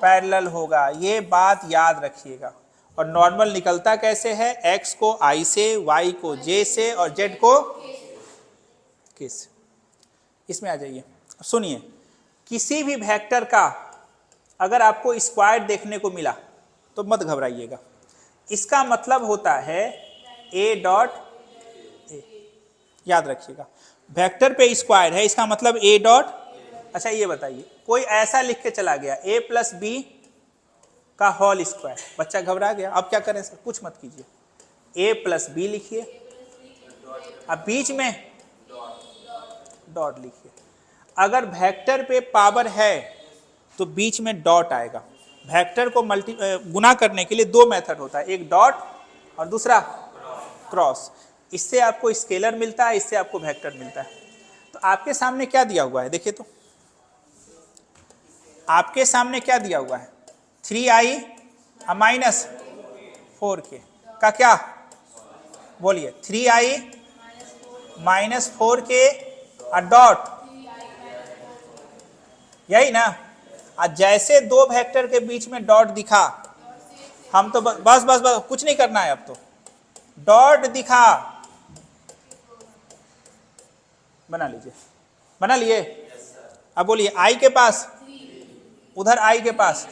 पैरेलल होगा, ये बात याद रखिएगा। और नॉर्मल निकलता कैसे है, x को i से, y को j से और z को k से। इसमें आ जाइए, सुनिए, किसी भी वेक्टर का अगर आपको स्क्वायर देखने को मिला तो मत घबराइएगा, इसका मतलब होता है a डॉट a, याद रखिएगा, वेक्टर पे स्क्वायर है इसका मतलब a डॉट। अच्छा ये बताइए, कोई ऐसा लिख के चला गया a प्लस बी का होल स्क्वायर, बच्चा घबरा गया, अब क्या करें सर, कुछ मत कीजिए, a प्लस बी लिखिए, अब बीच में डॉट लिखिए। अगर वेक्टर पे पावर है तो बीच में डॉट आएगा। वेक्टर को गुना करने के लिए दो मेथड होता है, एक डॉट और दूसरा क्रॉस, इससे आपको स्केलर मिलता है, इससे आपको वेक्टर मिलता है। तो आपके सामने क्या दिया हुआ है, देखिए तो आपके सामने क्या दिया हुआ है, 3i माइनस 4k का क्या बोलिए, 3i माइनस 4k और डॉट, यही ना। आज जैसे दो वेक्टर के बीच में डॉट दिखा, हम तो बस कुछ नहीं करना है, अब तो डॉट दिखा, बना लीजिए, बना लिए, अब बोलिए आई के पास, उधर आई के पास,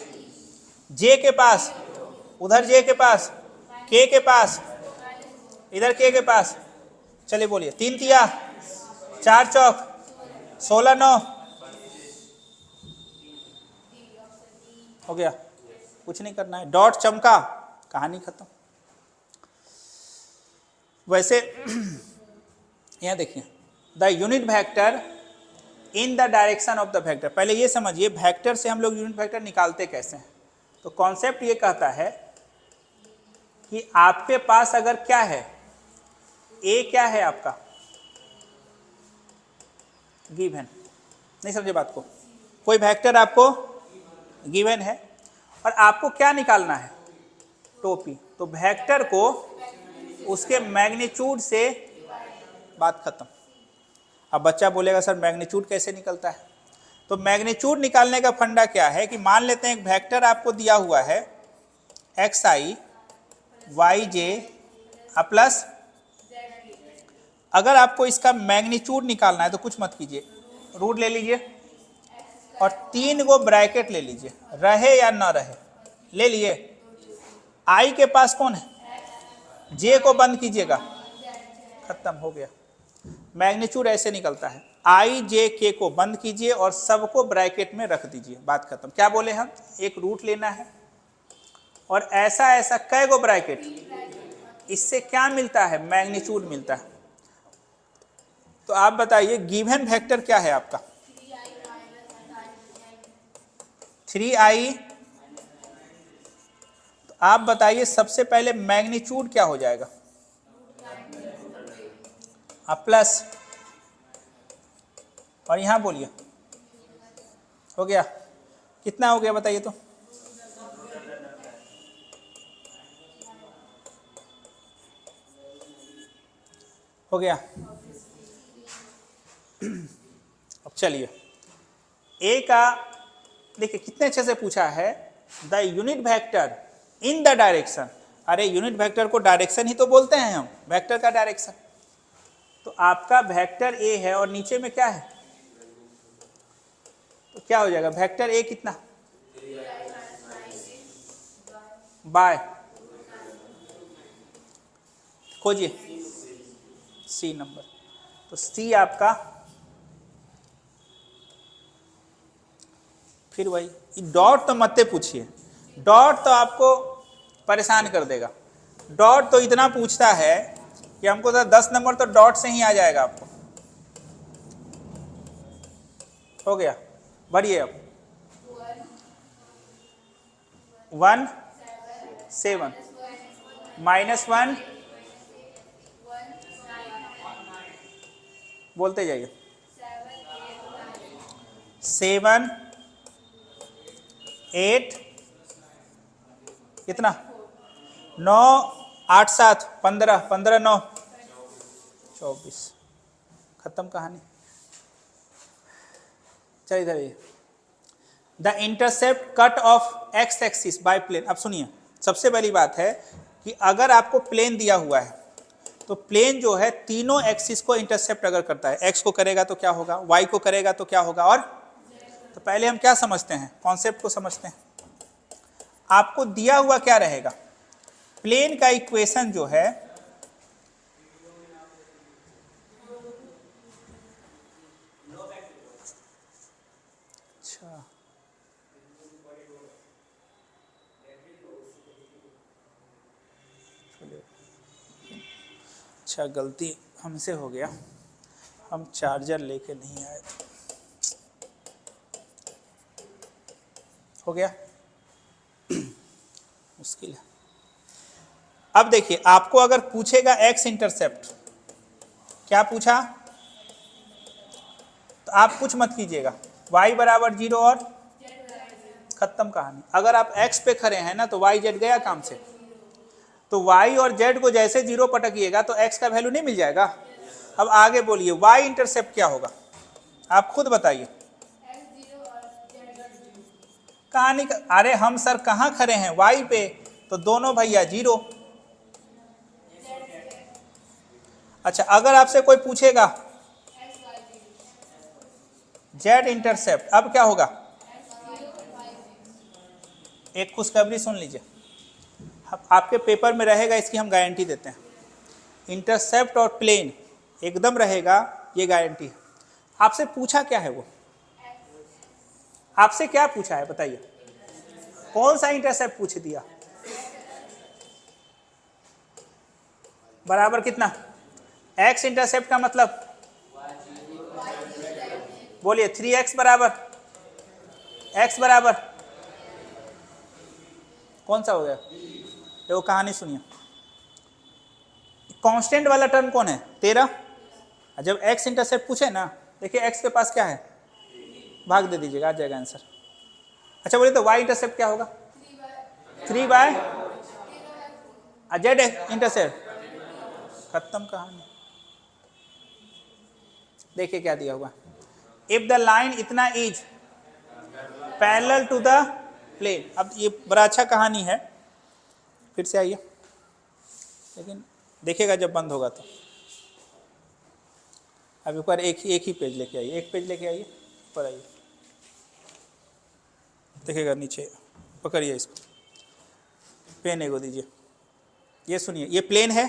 जे के पास, उधर जे के पास, के पास, इधर के पास। चलिए बोलिए 3 तिया 4 चौक 16 9 हो गया। कुछ नहीं करना है, डॉट चमका, कहानी खत्म। वैसे यहाँ देखिए the unit vector in the direction of the vector. पहले ये समझिए वेक्टर से हम लोग यूनिट वेक्टर निकालते कैसे हैं। तो कॉन्सेप्ट ये कहता है कि आपके पास अगर क्या है, ए क्या है आपका गिवन, नहीं समझे बात को, कोई वेक्टर आपको गिवन है और आपको क्या निकालना है, टोपी। तो वेक्टर को उसके मैग्नीट्यूड से, बात खत्म। अब बच्चा बोलेगा सर मैग्नीट्यूड कैसे निकलता है। तो मैग्नीट्यूड निकालने का फंडा क्या है कि मान लेते हैं एक वेक्टर आपको दिया हुआ है एक्स आई वाई जे प्लस, अगर आपको इसका मैग्नीट्यूड निकालना है तो कुछ मत कीजिए, रूट ले लीजिए और 3 गो ब्रैकेट ले लीजिए, रहे या ना रहे ले लिए। आई के पास कौन है, जे को बंद कीजिएगा, खत्म हो गया। मैग्नीट्यूड ऐसे निकलता है, आई जे के को बंद कीजिए और सबको ब्रैकेट में रख दीजिए, बात खत्म। क्या बोले हम, एक रूट लेना है और ऐसा ऐसा कै गो ब्रैकेट, इससे क्या मिलता है, मैग्नीट्यूड मिलता है। तो आप बताइए गिवन वेक्टर क्या है आपका, 3i। तो आप बताइए सबसे पहले मैग्नीट्यूड क्या हो जाएगा, प्लस, और यहां बोलिए हो गया, कितना हो गया बताइए तो, हो गया। अब चलिए ए का देखिए कितने अच्छे से पूछा है, the unit vector in the direction. अरे यूनिट वेक्टर को डायरेक्शन ही तो बोलते हैं हम, वेक्टर का डायरेक्शन। तो आपका वेक्टर ए है और नीचे में क्या है, तो क्या हो जाएगा वेक्टर ए कितना, बाय, खोजिए सी नंबर। तो सी आपका, फिर वही डॉट तो मत पूछिए, डॉट तो आपको परेशान कर देगा। डॉट तो इतना पूछता है कि हमको तो 10 नंबर तो डॉट से ही आ जाएगा आपको। हो गया, बढ़िए। अब 1 7 -1 बोलते जाइए, 7 8 कितना, 9 8 7 15 15 9 24, खत्म कहानी। चलिए इधर, the intercept cut off x axis by plane. अब सुनिए सबसे पहली बात है कि अगर आपको प्लेन दिया हुआ है तो प्लेन जो है तीनों एक्सिस को इंटरसेप्ट अगर करता है, एक्स को करेगा तो क्या होगा, वाई को करेगा तो क्या होगा, और तो पहले हम क्या समझते हैं, कॉन्सेप्ट को समझते हैं। आपको दिया हुआ क्या रहेगा, प्लेन का इक्वेशन जो है अच्छा गलती हमसे हो गया, हम चार्जर लेके नहीं आए थे। हो गया मुश्किल है। अब देखिए आपको अगर पूछेगा एक्स इंटरसेप्ट, क्या पूछा, तो आप कुछ मत कीजिएगा, y बराबर 0 और खत्म कहानी। अगर आप x पे खड़े हैं ना तो y z गया काम से, तो y और z को जैसे 0 पटकिएगा तो x का वैल्यू नहीं मिल जाएगा। अब आगे बोलिए y इंटरसेप्ट क्या होगा, आप खुद बताइए। कहानी अरे हम सर कहाँ खड़े हैं, y पे, तो दोनों भैया 0। अच्छा अगर आपसे कोई पूछेगा जेड इंटरसेप्ट। अब क्या होगा, एक खुशखबरी सुन लीजिए, आपके पेपर में रहेगा, इसकी हम गारंटी देते हैं। इंटरसेप्ट और प्लेन एकदम रहेगा, ये गारंटी है। आपसे पूछा क्या है, वो आपसे क्या पूछा है बताइए, कौन सा इंटरसेप्ट पूछ दिया, बराबर कितना, एक्स इंटरसेप्ट का मतलब बोलिए 3x बराबर, x बराबर कौन सा हो गया, देखो कहानी सुनिए। कांस्टेंट वाला टर्म कौन है, 13। जब x इंटरसेप्ट पूछे ना, देखिए x के पास क्या है, भाग दे दीजिएगा, आ जाएगा आंसर। अच्छा बोलिए तो y इंटरसेप्ट क्या होगा, 3/, जेड इंटरसेप्ट, खत्म कहानी। देखिए क्या दिया हुआ, इफ द लाइन इतना is parallel to the plane. अब ये बड़ा अच्छा कहानी है, फिर से आइए, लेकिन देखिएगा जब बंद होगा तो। अब ऊपर एक ही पेज लेके आइए, एक पेज लेके आइए, ऊपर आइए, देखिएगा नीचे, पकड़िए इसको, पेन एगो दीजिए। ये सुनिए, ये प्लेन है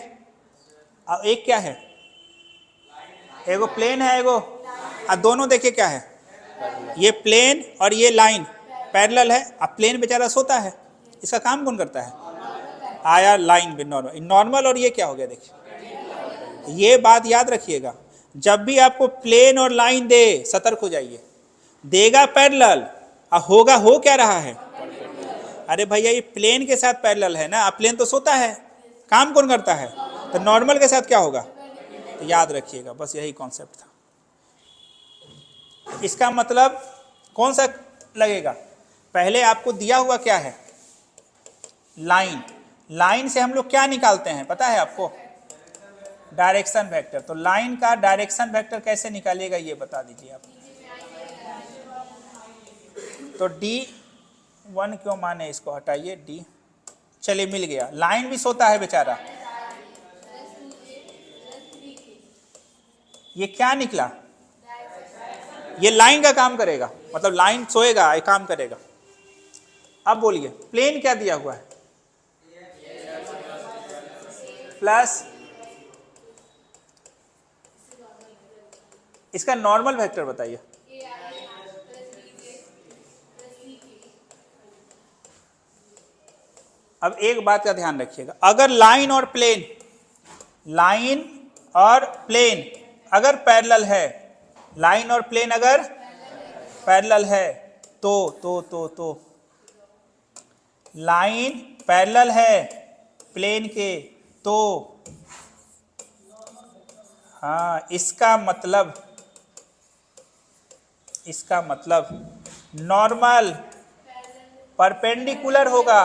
और एक क्या है, एगो प्लेन है एगो, और दोनों देखिए क्या है, ये प्लेन और ये लाइन पैरेलल है। अब प्लेन बेचारा सोता है, इसका काम कौन करता है, आया लाइन भी नॉर्मल, नॉर्मल और ये क्या हो गया, देखिए ये बात याद रखिएगा, जब भी आपको प्लेन और लाइन दे सतर्क हो जाइए, देगा पैरेलल और होगा हो क्या रहा है, अरे भैया ये प्लेन के साथ पैरेलल है ना, अब प्लेन तो सोता है, काम कौन करता है, तो नॉर्मल के साथ क्या होगा, तो याद रखिएगा, बस यही कॉन्सेप्ट था। इसका मतलब कौन सा लगेगा, पहले आपको दिया हुआ क्या है, लाइन, लाइन से हम लोग क्या निकालते हैं पता है आपको, डायरेक्शन वेक्टर। तो लाइन का डायरेक्शन वेक्टर कैसे निकालिएगा ये बता दीजिए आप। तो D1 क्यों माने, इसको हटाइए, D, चलिए मिल गया, लाइन भी सोता है बेचारा, ये क्या निकला, ये लाइन का काम करेगा, मतलब लाइन सोएगा ये काम करेगा। अब बोलिए प्लेन क्या दिया हुआ है, प्लस, इसका नॉर्मल वेक्टर बताइए, अब एक बात का ध्यान रखिएगा, अगर लाइन और प्लेन, लाइन और प्लेन अगर पैरेलल है, लाइन और प्लेन अगर पैरेलल है तो लाइन पैरेलल है प्लेन के, तो हाँ इसका मतलब नॉर्मल परपेंडिकुलर होगा।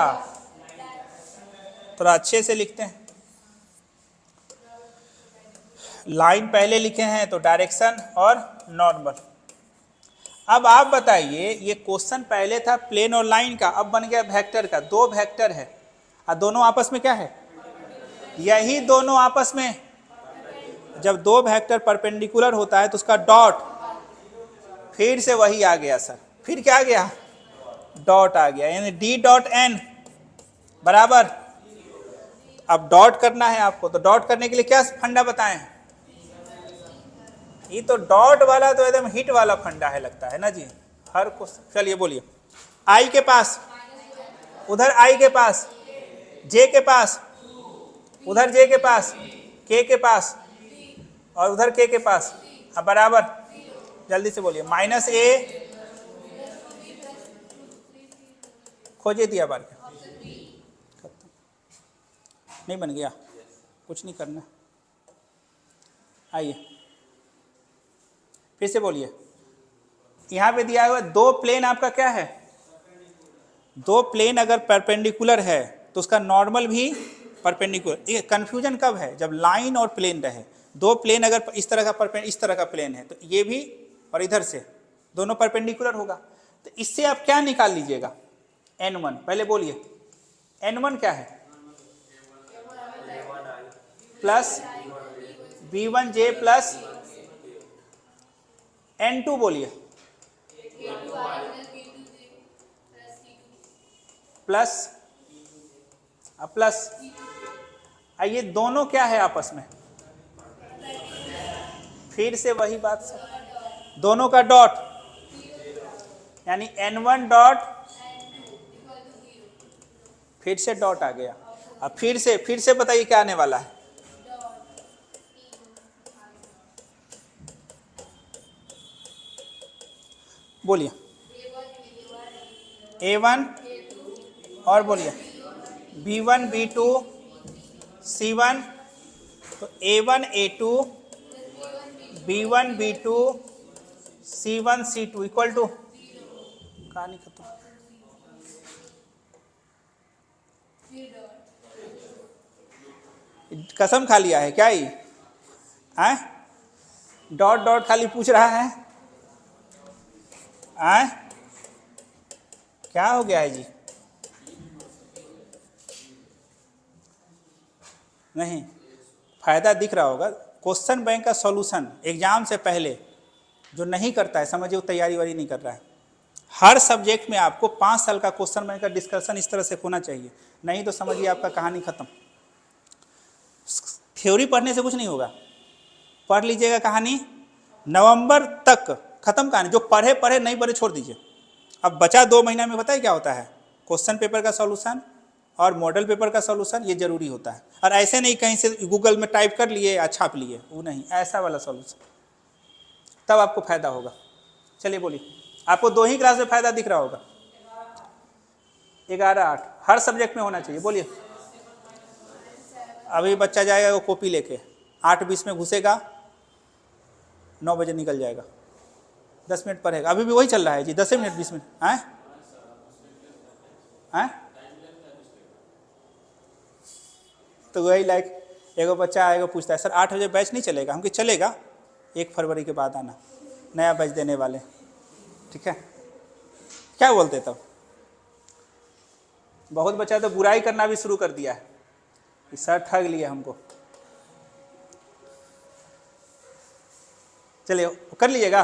थोड़ा अच्छे से लिखते हैं, लाइन पहले लिखे हैं तो डायरेक्शन और नॉर्मल। अब आप बताइए, ये क्वेश्चन पहले था प्लेन और लाइन का, अब बन गया वेक्टर का। दो वेक्टर है और दोनों आपस में क्या है, यही दोनों आपस में, जब दो वेक्टर परपेंडिकुलर होता है तो उसका डॉट, फिर से वही आ गया सर, फिर क्या आ गया, डॉट आ गया, यानी डी डॉट एन बराबर, अब डॉट करना है आपको, तो डॉट करने के लिए क्या फंडा बताएं, ये तो डॉट वाला तो एकदम हिट वाला फंडा है लगता है ना जी, हर को। चलिए बोलिए, आई के पास, उधर आई के पास, जे के पास, उधर जे के पास, के के पास, और उधर के पास, अब बराबर, जल्दी से बोलिए, माइनस ए, खोजे दिया बार के, नहीं बन गया, कुछ नहीं करना, आइए फिर से बोलिए, यहां पे दिया हुआ दो प्लेन, आपका क्या है, दो प्लेन अगर परपेंडिकुलर है तो उसका नॉर्मल भी परपेंडिकुलर। ये कंफ्यूजन कब है, जब लाइन और प्लेन रहे, दो प्लेन अगर इस तरह का इस तरह का प्लेन है तो ये भी और इधर से दोनों परपेंडिकुलर होगा, तो इससे आप क्या निकाल लीजिएगा, n1, पहले बोलिए n1 क्या है, प्लस b1j प्लस n2 बोलिए, प्लस प्लस ये दोनों क्या है आपस में, फिर से वही बात से दोनों का डॉट, यानी n1 डॉट, फिर से डॉट आ गया। अब फिर से बताइए क्या आने वाला है। बोलिए A1 और बोलिए B1 B2 C1, तो A1 A2 B1 B2 C1 C2 equal to, कहानी खत्म। कसम खा लिया है क्या ही आए? डॉट डॉट खाली पूछ रहा है आए? क्या हो गया है जी? नहीं, फायदा दिख रहा होगा। क्वेश्चन बैंक का सॉल्यूशन एग्जाम से पहले जो नहीं करता है, समझिए वो तैयारी वारी नहीं कर रहा है। हर सब्जेक्ट में आपको 5 साल का क्वेश्चन बैंक का डिस्कशन इस तरह से होना चाहिए, नहीं तो समझिए आपका कहानी खत्म। थ्योरी पढ़ने से कुछ नहीं होगा, पढ़ लीजिएगा कहानी, नवंबर तक खत्म कहानी। जो पढ़े पढ़े, नहीं पढ़े छोड़ दीजिए। अब बचा 2 महीना में पता है क्या होता है? क्वेश्चन पेपर का सॉल्यूशन और मॉडल पेपर का सॉल्यूशन, ये जरूरी होता है। और ऐसे नहीं कहीं से गूगल में टाइप कर लिए या छाप लिए, वो नहीं, ऐसा वाला सॉल्यूशन, तब आपको फायदा होगा। चलिए बोलिए, आपको 2 ही क्लास में फायदा दिख रहा होगा। 11-8 हर सब्जेक्ट में होना चाहिए। बोलिए, अभी बच्चा जाएगा वो कॉपी लेके, 8:20 में घुसेगा, 9 बजे निकल जाएगा, 10 मिनट पढ़ेगा। अभी भी वही चल रहा है जी, 10 मिनट 20 मिनट। तो वही लाइक एगो बच्चा आएगा पूछता है, सर 8 बजे बैच नहीं चलेगा? हम कि चलेगा, 1 फरवरी के बाद आना, नया बैच देने वाले, ठीक है? क्या बोलते तब? बहुत बच्चा तो बुराई करना भी शुरू कर दिया है कि सर ठग लिया हमको। चलिए कर लीजिएगा।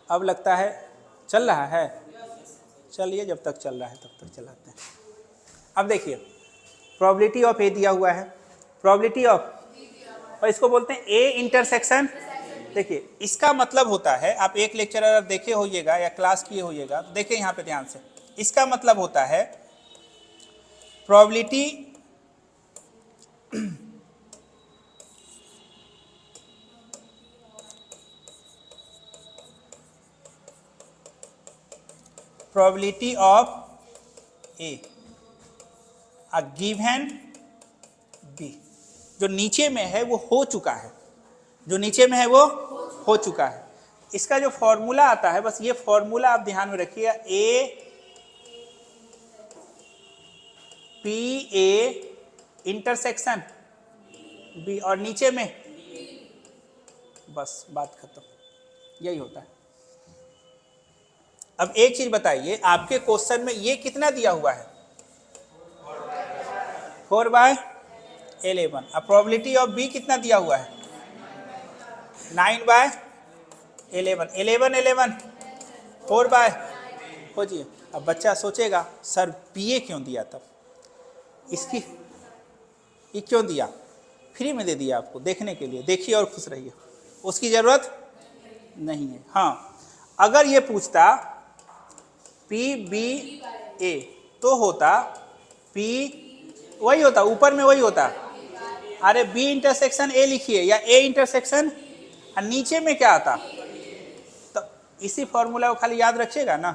अब लगता है चल रहा है, चलिए जब तक चल रहा है तब तक चलाते हैं। अब देखिए, प्रोबेबिलिटी ऑफ ए दिया हुआ है, प्रोबेबिलिटी ऑफ, और इसको बोलते हैं ए इंटरसेक्शन। देखिए इसका मतलब होता है, आप एक लेक्चर अगर देखे होइएगा या क्लास किए होइएगा तो देखिए यहाँ पे ध्यान से, इसका मतलब होता है probability probability of a uh given b. जो नीचे में है वो हो चुका है, जो नीचे में है वो हो चुका है। इसका जो फॉर्मूला आता है, बस ये फॉर्मूला आप ध्यान में रखिएगा, a p a intersection b, और नीचे में, बस बात खत्म, यही होता है। अब एक चीज बताइए, आपके क्वेश्चन में ये कितना दिया हुआ है? 4/11। अब प्रोबेबिलिटी ऑफ बी कितना दिया हुआ है? 9/11। 11 4/, खोजिए। अब बच्चा सोचेगा सर पीए क्यों दिया, तब इसकी ये क्यों दिया? फ्री में दे दिया आपको देखने के लिए, देखिए और खुश रहिए, उसकी जरूरत नहीं है। हाँ, अगर ये पूछता पी बी ए तो होता पी, वही होता, ऊपर में वही होता। अरे बी इंटरसेक्शन ए लिखिए या ए इंटरसेक्शन, और नीचे में क्या आता? तो इसी फॉर्मूला को खाली याद रखिएगा ना,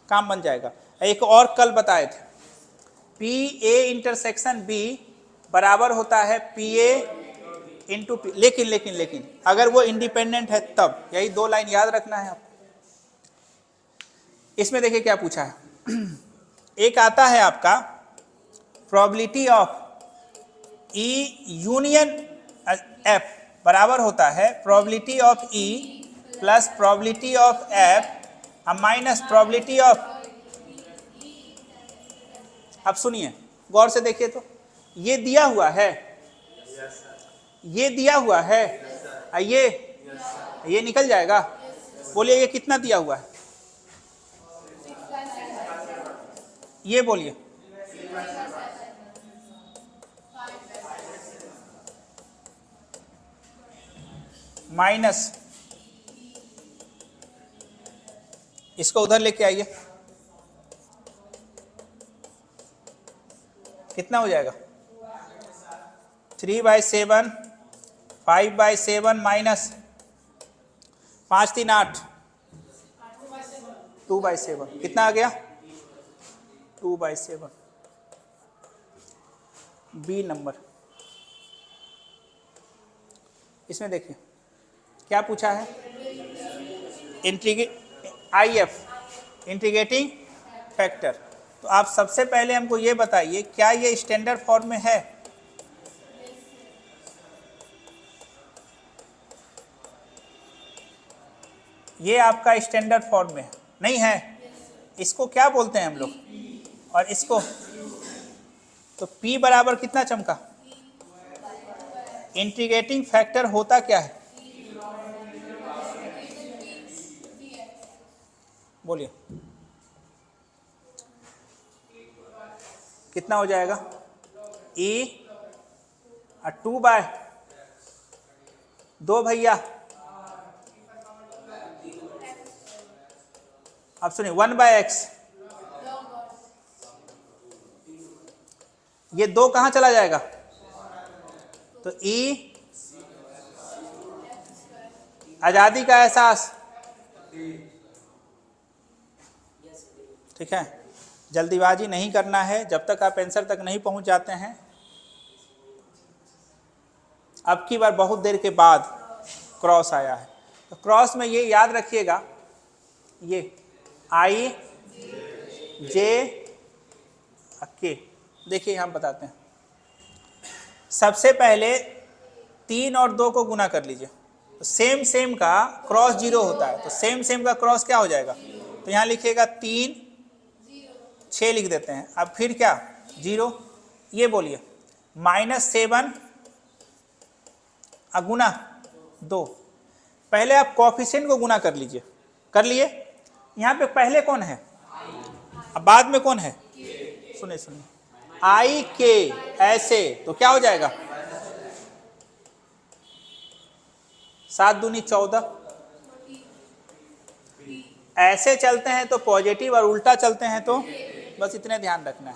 काम बन जाएगा। एक और कल बताए थे, पी ए इंटरसेक्शन बी बराबर होता है पी ए इंटू पी। लेकिन अगर वो इंडिपेंडेंट है तब, यही 2 लाइन याद रखना है आपको। इसमें देखिए क्या पूछा है, एक आता है आपका probability of E union F बराबर होता है probability of E plus probability of F minus probability of. अब सुनिए गौर से देखिए, तो ये दिया हुआ है, ये दिया हुआ है, ये निकल जाएगा, बोलिए ये कितना दिया हुआ है, ये बोलिए। माइनस, इसको उधर लेके आइए, कितना हो जाएगा 3/7, 5/7 माइनस 5 3 8, 2/7 कितना आ गया 2/7। बी नंबर, इसमें देखिए क्या पूछा है, IF इंटीग्रेटिंग फैक्टर। तो आप सबसे पहले हमको ये बताइए क्या ये स्टैंडर्ड फॉर्म में है, ये आपका स्टैंडर्ड फॉर्म में नहीं है, इसको क्या बोलते हैं हम लोग, और इसको तो P बराबर कितना चमका, इंटीग्रेटिंग फैक्टर होता क्या है, बोलिए कितना हो जाएगा, E 2/2 भैया, अब सुनिए 1/x, ये 2 कहां चला जाएगा, तो E आजादी का एहसास, ठीक है, जल्दीबाजी नहीं करना है जब तक आप आंसर तक नहीं पहुंच जाते हैं। अब की बार बहुत देर के बाद क्रॉस आया है, तो क्रॉस में ये याद रखिएगा, ये I J K, देखिए हम बताते हैं, सबसे पहले 3 और 2 को गुना कर लीजिए, तो सेम सेम का क्रॉस 0 होता है, तो सेम सेम का क्रॉस क्या हो जाएगा, तो यहाँ लिखिएगा 3 6 लिख देते हैं, अब फिर क्या 0, ये बोलिए -7 गुना 2, पहले आप कोएफिशिएंट को गुना कर लीजिए, कर लिए, यहाँ पे पहले कौन है, अब बाद में कौन है, सुनिए सुनिए I K, ऐसे तो क्या हो जाएगा 7 दूनी 14, ऐसे चलते हैं तो पॉजिटिव और उल्टा चलते हैं तो, बस इतने ध्यान रखना है,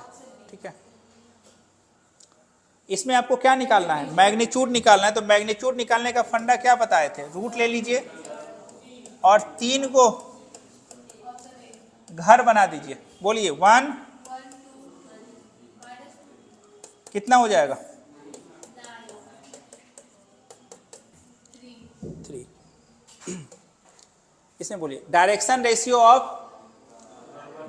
ठीक है। इसमें आपको क्या निकालना है, मैग्नीट्यूड निकालना है, तो मैग्नीट्यूड निकालने का फंडा क्या बताए थे, रूट ले लीजिए और 3 को घर बना दीजिए, बोलिए 1 कितना हो जाएगा 3। इसमें बोलिए direction ratio of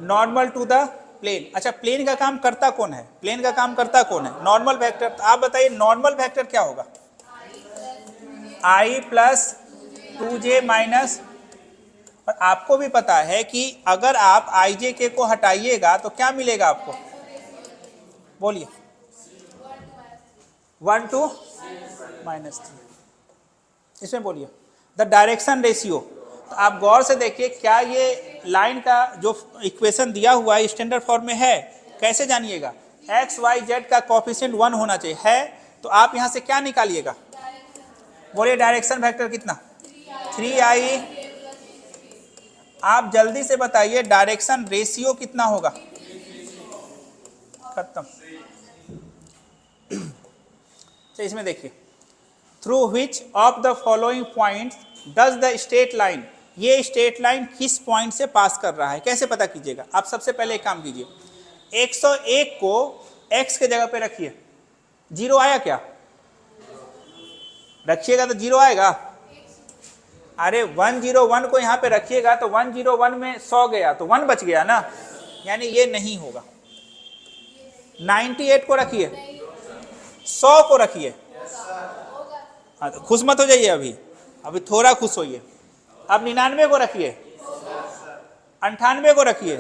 normal to the plane, अच्छा प्लेन का काम करता कौन है, प्लेन का काम करता कौन है, नॉर्मल वेक्टर, तो आप बताइए नॉर्मल वेक्टर क्या होगा, I + 2j माइनस, और आपको भी पता है कि अगर आप IJK को हटाइएगा तो क्या मिलेगा आपको, बोलिए 1 to -3, इसमें बोलिए द डायरेक्शन रेशियो। तो आप गौर से देखिए क्या ये लाइन का जो इक्वेशन दिया हुआ है स्टैंडर्ड फॉर्म में है, कैसे जानिएगा, x y z का कोएफिशिएंट 1 होना चाहिए, है तो आप यहां से क्या निकालिएगा, बोलिए डायरेक्शन वेक्टर कितना 3i, आप जल्दी से बताइए डायरेक्शन रेशियो कितना होगा, खत्म। तो इसमें देखिए through which of the following points does the straight line, ये स्ट्रेट लाइन किस पॉइंट से पास कर रहा है, कैसे पता कीजिएगा, आप सबसे पहले एक काम कीजिए, 101 को x के जगह पे रखिए, 0 आया क्या, रखिएगा तो 0 आएगा, अरे 101 को यहाँ पे रखिएगा तो 101 में 100 गया तो 1 बच गया ना, यानी ये नहीं होगा। 98 को रखिए, 100 को रखिए, खुश मत हो जाइए, अभी थोड़ा खुश होइए, अब 99 को रखिए, 98 को रखिए,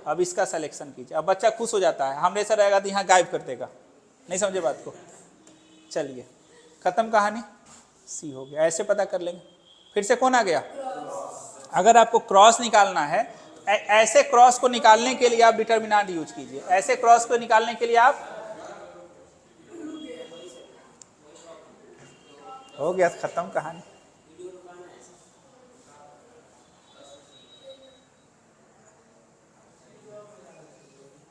अब इसका सिलेक्शन कीजिए, अब बच्चा खुश हो जाता है, हमेशा रहेगा तो यहाँ गायब कर देगा, नहीं समझे बात को, चलिए खत्म कहानी, सी हो गया, ऐसे पता कर लेंगे। फिर से कौन आ गया, अगर आपको क्रॉस निकालना है, ऐसे क्रॉस को निकालने के लिए आप डिटर्मिनेंट यूज कीजिए। ऐसे क्रॉस को निकालने के लिए आप, हो गया खत्म कहानी।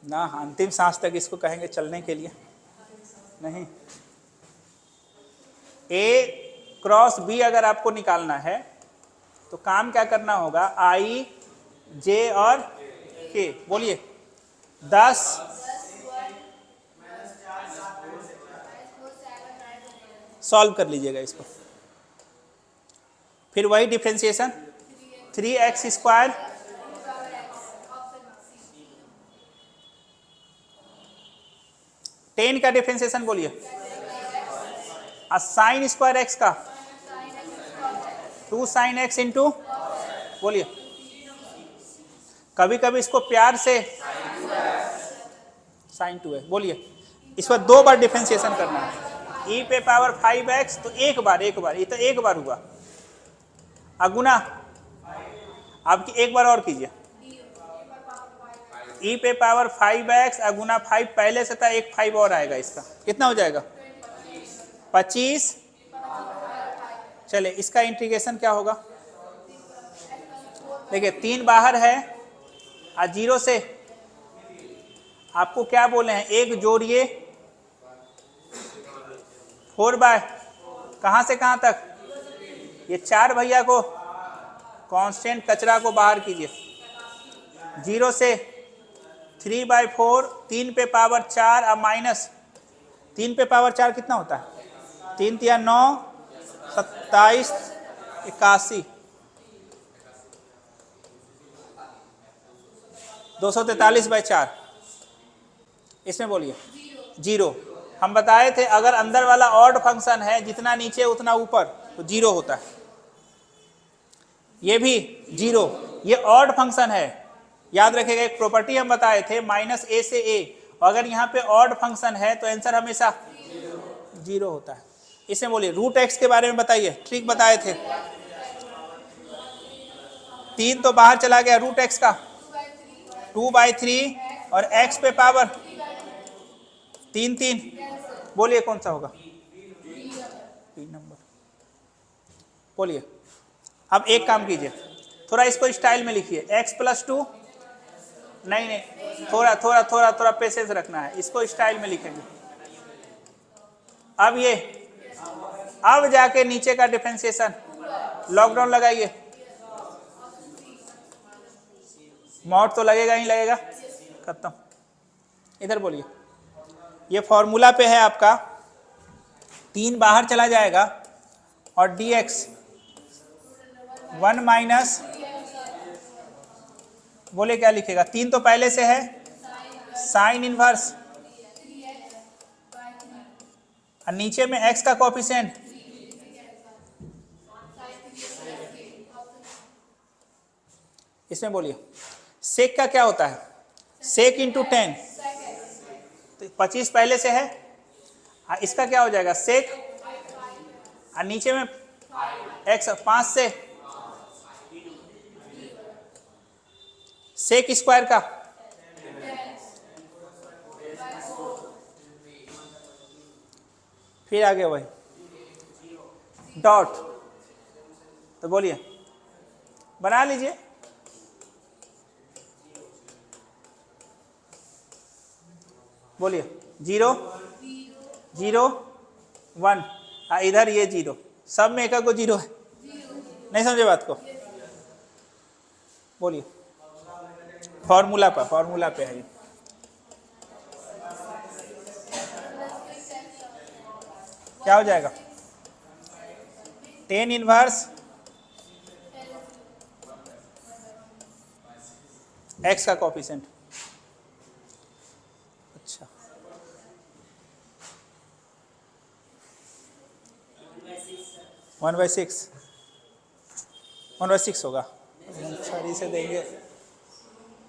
ना अंतिम सांस तक इसको कहेंगे चलने के लिए नहीं। ए क्रॉस बी अगर आपको निकालना है तो काम क्या करना होगा, आई जे और के, बोलिए 10 सॉल्व कर लीजिएगा इसको। फिर वही डिफरेंशिएशन 3x स्क्वायर टेन का डिफरेंशिएशन बोलिए, और साइन स्क्वायर एक्स का 2 sin x इंटू, बोलिए कभी कभी इसको प्यार से sin 2x, बोलिए इस पर 2 बार डिफरेंशिएशन करना है। e पे पावर 5x तो एक बार ये तो एक बार हुआ, अगुना आपकी एक बार और कीजिए, e पे पावर 5x अगुना 5 पहले से था, एक 5 और आएगा, इसका कितना हो जाएगा 25। चले इसका इंटीग्रेशन क्या होगा, देखिए 3 बाहर है और 0 से आपको क्या बोले हैं, एक जोड़िए 4 बाय कहां से कहां तक, ये 4 भैया को कांस्टेंट कचरा को बाहर कीजिए, 0 से 3/4, 3 पे पावर 4 और माइनस 3 पे पावर 4 कितना होता है, 3 तिया 9, 27, 81, 243/4, इसमें बोलिए 0। हम बताए थे अगर अंदर वाला ऑड फंक्शन है, जितना नीचे उतना ऊपर, तो 0 होता है। ये भी 0, ये ऑड फंक्शन है, याद रखिएगा। एक प्रॉपर्टी हम बताए थे -a से a, अगर यहाँ पे ऑड फंक्शन है तो आंसर हमेशा 0 होता है। इसमें बोलिए रूट एक्स के बारे में बताइए, ट्रिक बताए थे, 3 तो बाहर चला गया, रूट एक्स का 2/3 और x पे पावर 3, बोलिए कौन सा होगा, 3 नंबर, बोलिए। अब एक काम कीजिए, थोड़ा इसको स्टाइल में लिखिए, x+2, नहीं थोड़ा पेशेंस रखना है, इसको स्टाइल में लिखेंगे। अब ये अब जाके नीचे का डिफरेंशिएशन, लॉकडाउन लगाइए, मॉड तो लगेगा ही लगेगा, खत्म। इधर बोलिए, ये फॉर्मूला पे है आपका, 3 बाहर चला जाएगा और dx 1 माइनस, बोले क्या लिखेगा, 3 तो पहले से है, साइन इनवर्स, और नीचे में x का कोएफिशिएंट, इसमें बोलिए सेक का क्या होता है, सेक इंटू 10, तो 25 पहले से है, और इसका क्या हो जाएगा सेक, और नीचे में x 5 से सेक स्क्वायर का, फिर आगे वही डॉट, तो बोलिए बना लीजिए, बोलिए 0 0 1, इधर ये 0, सब में एक को 0 है, नहीं समझे बात को, बोलिए फॉर्मूला पे है ये, क्या हो जाएगा 10 इनवर्स x का कोएफिशिएंट, अच्छा 1/6 होगा, छड़ी से देंगे।